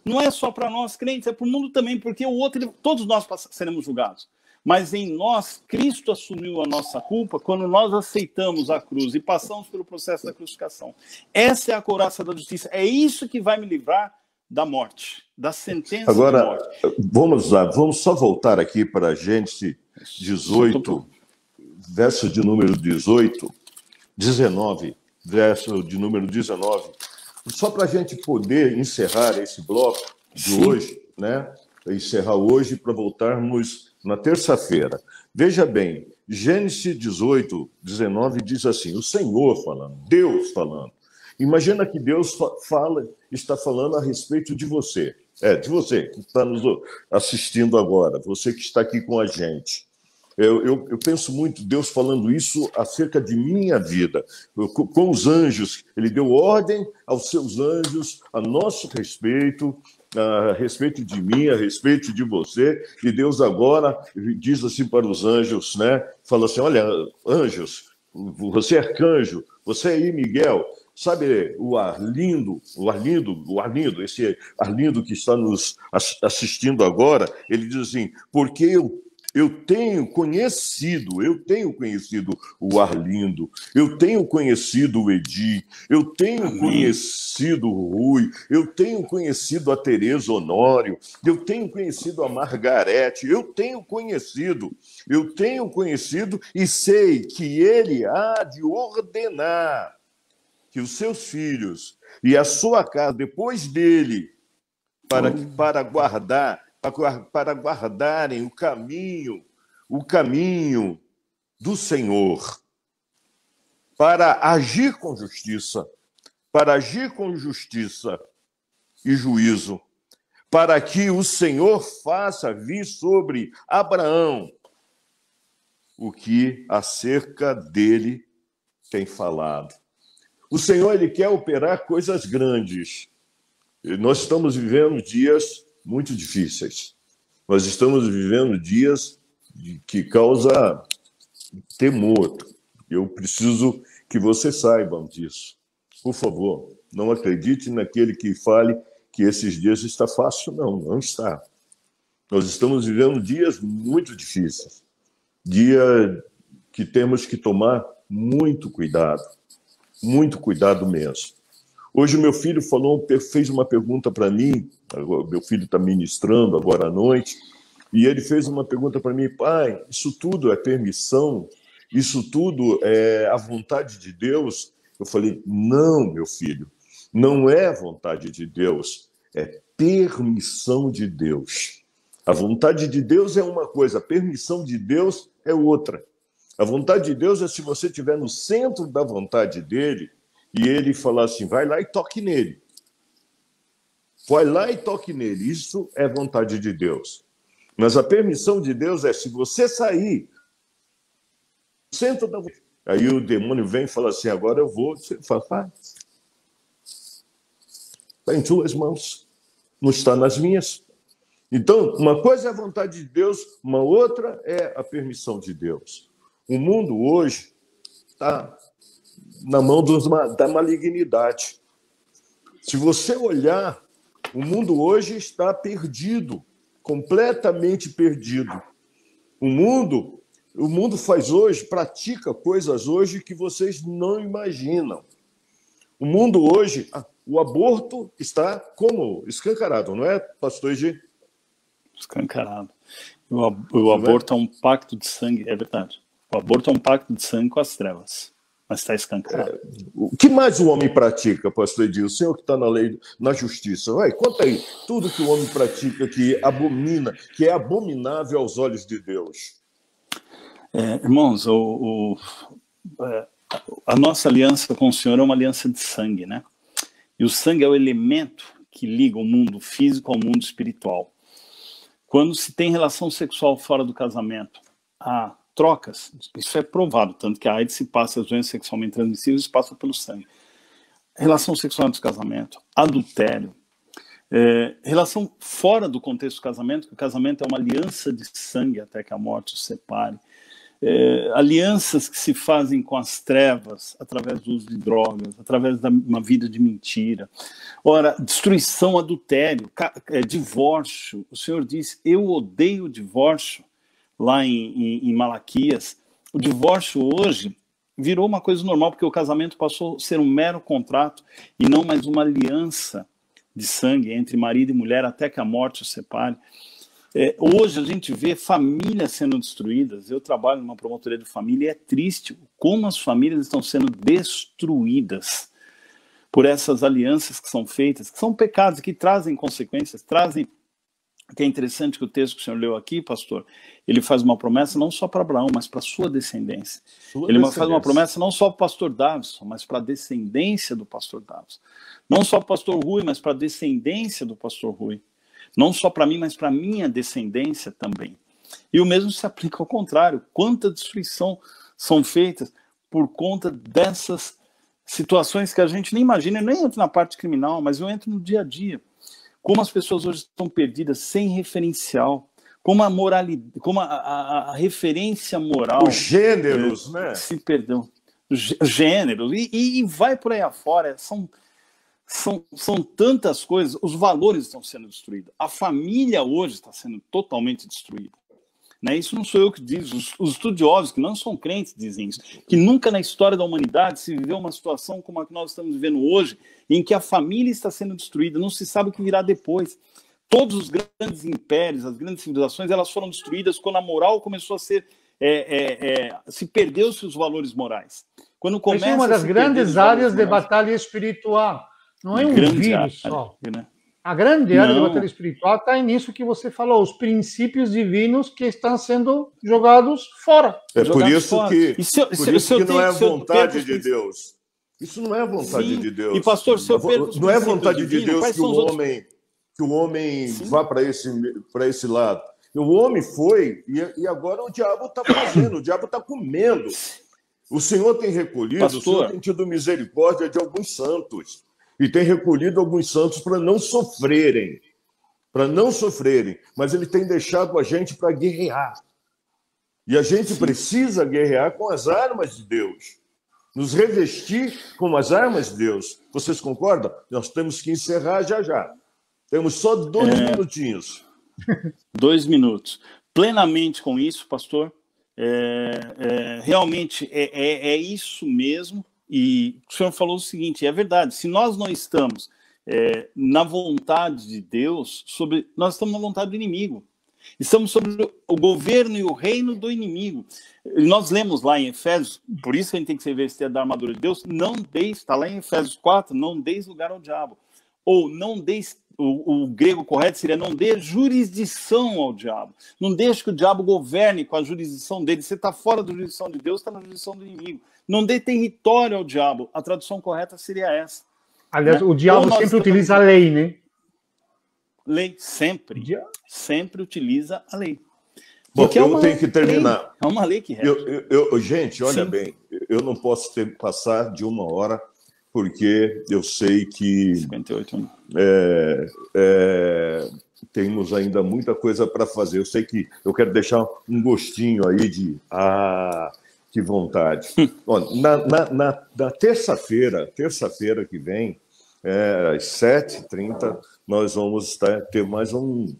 Não é só para nós crentes, é para o mundo também, porque o outro, todos nós seremos julgados. Mas em nós, Cristo assumiu a nossa culpa quando nós aceitamos a cruz e passamos pelo processo da crucificação. Essa é a couraça da justiça. É isso que vai me livrar da morte, da sentença de morte. Agora, vamos só voltar aqui para Gênesis 18, verso de número 19, verso de número 19. Só para a gente poder encerrar esse bloco de hoje, né? Encerrar hoje para voltarmos na terça-feira. Veja bem, Gênesis 18, 19 diz assim, o Senhor falando, Deus falando. Imagina que Deus está falando a respeito de você. De você que está nos assistindo agora, você que está aqui com a gente. Eu penso muito Deus falando isso acerca de minha vida. Com os anjos, ele deu ordem aos seus anjos a nosso respeito, a respeito de mim, a respeito de você, e Deus agora diz assim para os anjos, né? Fala assim, olha, anjos, você é arcanjo, você aí, Miguel, sabe o Arlindo, esse Arlindo que está nos assistindo agora, ele diz assim, porque eu tenho conhecido o Arlindo, eu tenho conhecido o Edi, eu tenho conhecido o Rui, eu tenho conhecido a Tereza Honório, eu tenho conhecido a Margarete, eu tenho conhecido e sei que ele há de ordenar que os seus filhos e a sua casa, depois dele, para guardarem o caminho do Senhor, para agir com justiça e juízo, para que o Senhor faça vir sobre Abraão o que acerca dele tem falado. O Senhor, ele quer operar coisas grandes Nós estamos vivendo dias muito difíceis. Nós estamos vivendo dias que causam temor. Eu preciso que vocês saibam disso. Por favor, não acredite naquele que fale que esses dias está fácil. Não, não está. Nós estamos vivendo dias muito difíceis. Dia que temos que tomar muito cuidado mesmo. Hoje, meu filho fez uma pergunta para mim. Meu filho está ministrando agora à noite, e ele fez uma pergunta para mim: pai, isso tudo é permissão? Isso tudo é a vontade de Deus? Eu falei: não, meu filho, não é a vontade de Deus, é permissão de Deus. A vontade de Deus é uma coisa, a permissão de Deus é outra. A vontade de Deus é se você estiver no centro da vontade dele e ele falar assim: vai lá e toque nele. Vai lá e toque nele. Isso é vontade de Deus. Mas a permissão de Deus é se você sair do centro da vontade. Aí o demônio vem e fala assim: agora eu vou. Você fala: faz. Está em tuas mãos. Não está nas minhas. Então, uma coisa é a vontade de Deus, uma outra é a permissão de Deus. O mundo hoje está na mão da malignidade. Se você olhar, o mundo hoje está perdido, completamente perdido. O mundo faz hoje, pratica coisas hoje que vocês não imaginam. O mundo hoje, o aborto está como? Escancarado, não é, pastor G? Escancarado. O aborto é um pacto de sangue, é verdade. O aborto é um pacto de sangue com as trevas, mas está escancarado. O que mais o homem pratica, pastor Edil? O senhor que está na lei, na justiça, vai, conta aí, tudo que o homem pratica que abomina, que é abominável aos olhos de Deus. Irmãos, a nossa aliança com o Senhor é uma aliança de sangue, né? E o sangue é o elemento que liga o mundo físico ao mundo espiritual. Quando se tem relação sexual fora do casamento, há trocas, isso é provado, tanto que a AIDS se passa, as doenças sexualmente transmissíveis passam pelo sangue. Relação sexual antes do casamento, adultério, relação fora do contexto do casamento, que o casamento é uma aliança de sangue até que a morte os separe. Alianças que se fazem com as trevas através do uso de drogas, através de uma vida de mentira. Ora, destruição, adultério, divórcio. O Senhor disse: eu odeio o divórcio, lá em Malaquias. O divórcio hoje virou uma coisa normal, porque o casamento passou a ser um mero contrato e não mais uma aliança de sangue entre marido e mulher até que a morte os separe. Hoje a gente vê famílias sendo destruídas. Eu trabalho numa promotoria de família e é triste como as famílias estão sendo destruídas por essas alianças que são feitas, que são pecados, que trazem consequências, trazem... Que é interessante que o texto que o senhor leu aqui, pastor, ele faz uma promessa não só para Abraão, mas para a sua descendência. Faz uma promessa não só para o pastor Davison, mas para a descendência do pastor Davison. Não só para o pastor Rui, mas para a descendência do pastor Rui. Não só para mim, mas para a minha descendência também. E o mesmo se aplica ao contrário. Quanta destruição são feitas por conta dessas situações que a gente nem imagina. Eu nem entro na parte criminal, mas eu entro no dia a dia. Como as pessoas hoje estão perdidas sem referencial. Como a moralidade, como a referência moral... Os gêneros, né? Se perdeu. Gêneros. E vai por aí afora. São tantas coisas, os valores estão sendo destruídos. A família hoje está sendo totalmente destruída. Né? Isso não sou eu que digo, os estudiosos que não são crentes dizem isso, que nunca na história da humanidade se viveu uma situação como a que nós estamos vivendo hoje, em que a família está sendo destruída, não se sabe o que virá depois. Todos os grandes impérios, as grandes civilizações, elas foram destruídas quando a moral começou a ser... se perdeu-se os valores morais. Quando começa é uma das grandes áreas de batalha espiritual. Não é um vírus só. Né? A grande área de batalha espiritual está nisso que você falou, os princípios divinos que estão sendo jogados fora. Por isso que não é vontade de Deus. Isso não é vontade de Deus. E pastor, se eu perco não é vontade de Deus que o homem vá para esse lado. O homem foi e agora o diabo está fazendo, o diabo está comendo. O Senhor tem recolhido, o Senhor tem tido misericórdia de alguns santos. e tem recolhido alguns santos para não sofrerem, mas ele tem deixado a gente para guerrear. E a gente precisa guerrear com as armas de Deus, nos revestir com as armas de Deus. Vocês concordam? Nós temos que encerrar já. Temos só 2 minutinhos. 2 minutos. Plenamente com isso, pastor. Realmente é isso mesmo. E o senhor falou o seguinte, é verdade, se nós não estamos na vontade de Deus, nós estamos na vontade do inimigo. Estamos sobre o governo e o reino do inimigo. Nós lemos lá em Efésios, por isso a gente tem que se vestir da armadura de Deus, está lá em Efésios 4, não deis lugar ao diabo. Ou não deis, o grego correto seria não dê jurisdição ao diabo. Não deixe que o diabo governe com a jurisdição dele. Você está fora da jurisdição de Deus, está na jurisdição do inimigo. Não dê território ao diabo. A tradução correta seria essa. Aliás, o diabo sempre utiliza a lei, né? Lei, sempre utiliza a lei. Bom, eu tenho que terminar. É uma lei que rege. Gente, olha bem, eu não posso passar de 1 hora, porque eu sei que 58, temos ainda muita coisa para fazer. Eu sei que eu quero deixar um gostinho aí de... que vontade. Olha, na terça-feira que vem, às 7h30, nós vamos ter mais um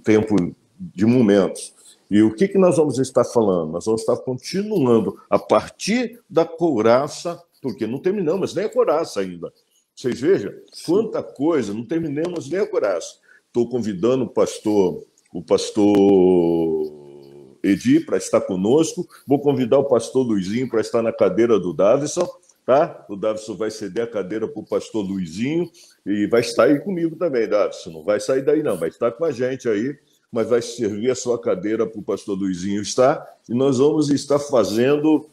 tempo de momentos. E o que nós vamos estar falando? Nós vamos estar continuando a partir da couraça, porque não terminamos nem a couraça ainda. Vocês vejam quanta coisa, não terminamos nem a couraça. Estou convidando o pastor Edi para estar conosco, vou convidar o pastor Luizinho para estar na cadeira do Davison, tá? O Davison vai ceder a cadeira para o pastor Luizinho e vai estar aí comigo também, Davison. Não vai sair daí, não, vai estar com a gente aí, mas vai servir a sua cadeira para o pastor Luizinho estar, e nós vamos estar fazendo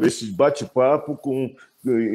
esse bate-papo com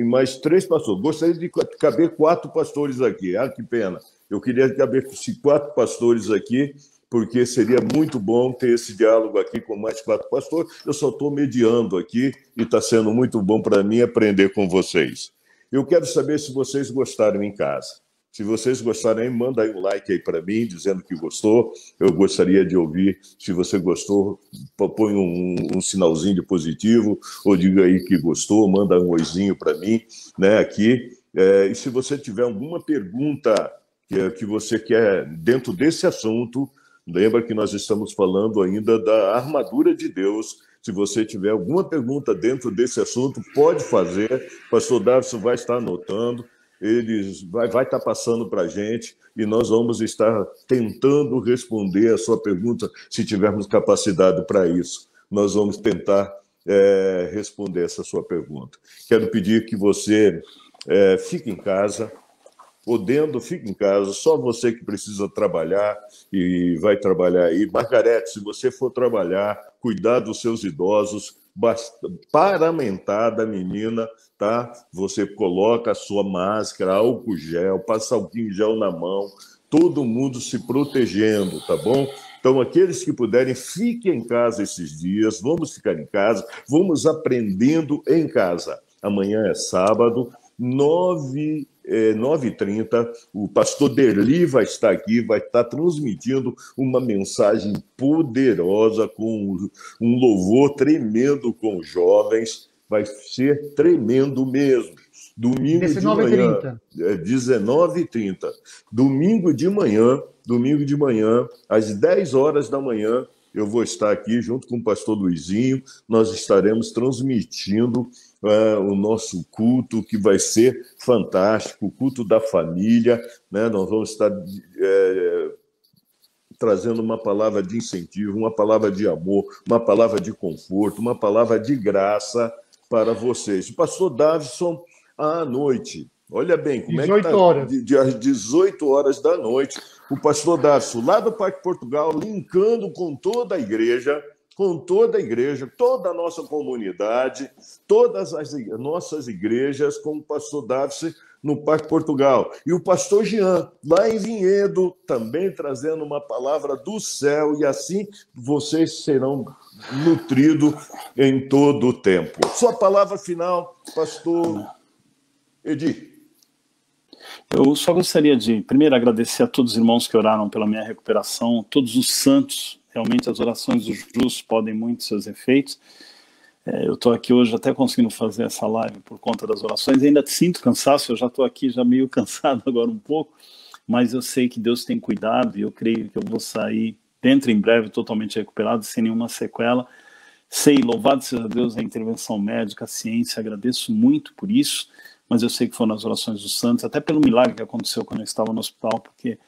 mais 3 pastores. Gostaria de caber 4 pastores aqui, que pena. Eu queria caber 4 pastores aqui, porque seria muito bom ter esse diálogo aqui com mais 4 pastores. Eu só estou mediando aqui e está sendo muito bom para mim aprender com vocês. Eu quero saber se vocês gostaram em casa. Se vocês gostarem, manda aí um like aí para mim, dizendo que gostou. Eu gostaria de ouvir. Se você gostou, põe um sinalzinho de positivo, ou diga aí que gostou, manda um oizinho para mim, né, aqui. E se você tiver alguma pergunta que você quer dentro desse assunto, lembra que nós estamos falando ainda da armadura de Deus. Se você tiver alguma pergunta dentro desse assunto, pode fazer. O pastor Davison vai estar anotando. Ele vai estar passando para a gente e nós vamos estar tentando responder a sua pergunta, se tivermos capacidade para isso. Nós vamos tentar responder essa sua pergunta. Quero pedir que você fique em casa, podendo, fique em casa, só você que precisa trabalhar e vai trabalhar aí. Margarete, se você for trabalhar, cuidar dos seus idosos, paramentada, menina, tá? Você coloca a sua máscara, álcool gel, passa álcool em gel na mão, todo mundo se protegendo, tá bom? Então, aqueles que puderem, fiquem em casa esses dias, vamos ficar em casa, vamos aprendendo em casa. Amanhã é sábado, 9h30, o pastor Derli vai estar aqui, vai estar transmitindo uma mensagem poderosa, com um louvor tremendo com os jovens, vai ser tremendo mesmo. Domingo 19h30. 19h30. Domingo de manhã, às 10 horas da manhã, eu vou estar aqui junto com o pastor Luizinho, nós estaremos transmitindo o nosso culto, que vai ser fantástico, o culto da família, né? Nós vamos estar trazendo uma palavra de incentivo, uma palavra de amor, uma palavra de conforto, uma palavra de graça para vocês. O pastor Davison, à noite, olha bem, como 18 horas. Às 18 horas da noite, o pastor Davison, lá do Parque Portugal, linkando com toda a igreja, toda a nossa comunidade, todas as nossas igrejas, com o pastor Davison no Parque Portugal. E o pastor Jean, lá em Vinhedo, também trazendo uma palavra do céu, e assim vocês serão nutridos em todo o tempo. Sua palavra final, pastor Edi. Eu só gostaria de, primeiro, agradecer a todos os irmãos que oraram pela minha recuperação, todos os santos. Realmente as orações dos justos podem muito seus efeitos. Eu estou aqui hoje até conseguindo fazer essa live por conta das orações. Ainda sinto cansaço, eu já estou aqui já meio cansado agora um pouco, mas eu sei que Deus tem cuidado e eu creio que eu vou sair dentro em breve totalmente recuperado, sem nenhuma sequela. Sei, louvado seja Deus, a intervenção médica, a ciência, agradeço muito por isso, mas eu sei que foram as orações dos santos, até pelo milagre que aconteceu quando eu estava no hospital, porque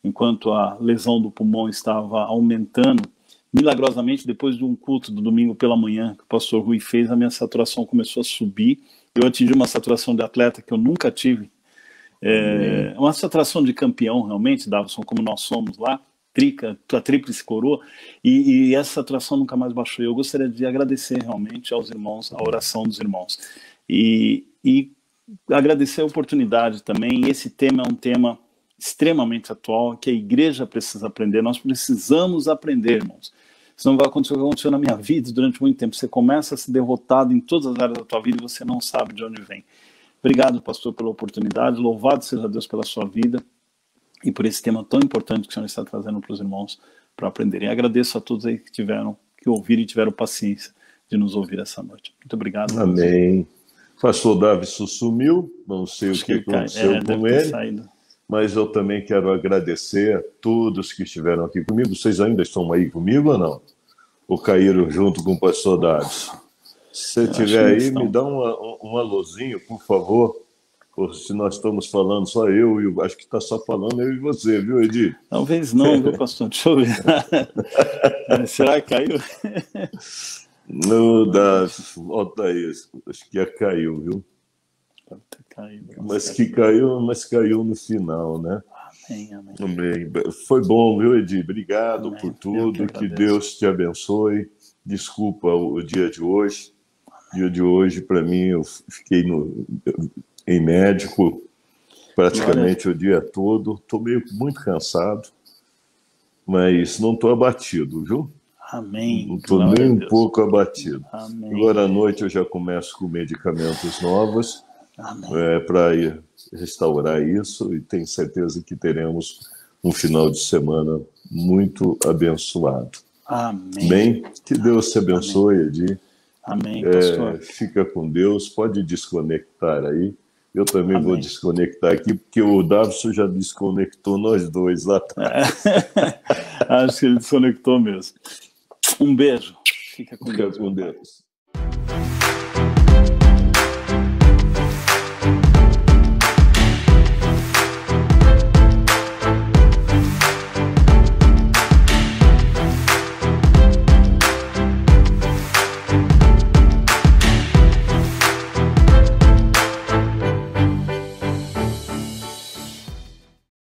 enquanto a lesão do pulmão estava aumentando, milagrosamente, depois de um culto do domingo pela manhã que o pastor Rui fez, a minha saturação começou a subir. Eu atingi uma saturação de atleta que eu nunca tive. Uma saturação de campeão, realmente, Davison, como nós somos lá, a tríplice coroa, e essa saturação nunca mais baixou. Eu gostaria de agradecer realmente aos irmãos, a oração dos irmãos. E agradecer a oportunidade também. Esse tema é um tema extremamente atual, que a igreja precisa aprender. Nós precisamos aprender, irmãos. Senão vai acontecer o que aconteceu na minha vida durante muito tempo. Você começa a ser derrotado em todas as áreas da tua vida e você não sabe de onde vem. Obrigado, pastor, pela oportunidade. Louvado seja Deus pela sua vida e por esse tema tão importante que o senhor está trazendo para os irmãos para aprenderem. Agradeço a todos aí que ouviram e tiveram paciência de nos ouvir essa noite. Muito obrigado. Amém. Pastor Davison sumiu, não sei o que aconteceu com ele. Mas eu também quero agradecer a todos que estiveram aqui comigo. Vocês ainda estão aí comigo ou não? Ou caíram junto com o pastor Davison? Se você estiver aí, me dá um alôzinho, por favor. Ou se nós estamos falando só eu, e acho que está só falando eu e você, viu, Edi? Talvez não, viu, pastor? Deixa eu ver. Será que caiu? Não, volta aí. Acho que já caiu, viu? Mas caiu no final, né? Amém. Foi bom, viu, Edi? Obrigado por tudo. Que Deus te abençoe. Desculpa o dia de hoje. O dia de hoje, para mim, eu fiquei em médico praticamente o dia todo. Estou muito cansado, mas não estou abatido, viu? Amém. Não estou nem um pouco abatido. Amém. Agora à noite eu já começo com medicamentos novos. Para restaurar isso, e tenho certeza que teremos um final de semana muito abençoado. Amém. Bem, que Deus te abençoe, Edi. Amém, pastor. Fica com Deus, pode desconectar aí. Eu também vou desconectar aqui, porque o Davison já desconectou nós dois lá atrás. Acho que ele desconectou mesmo. Um beijo. Fica com Deus.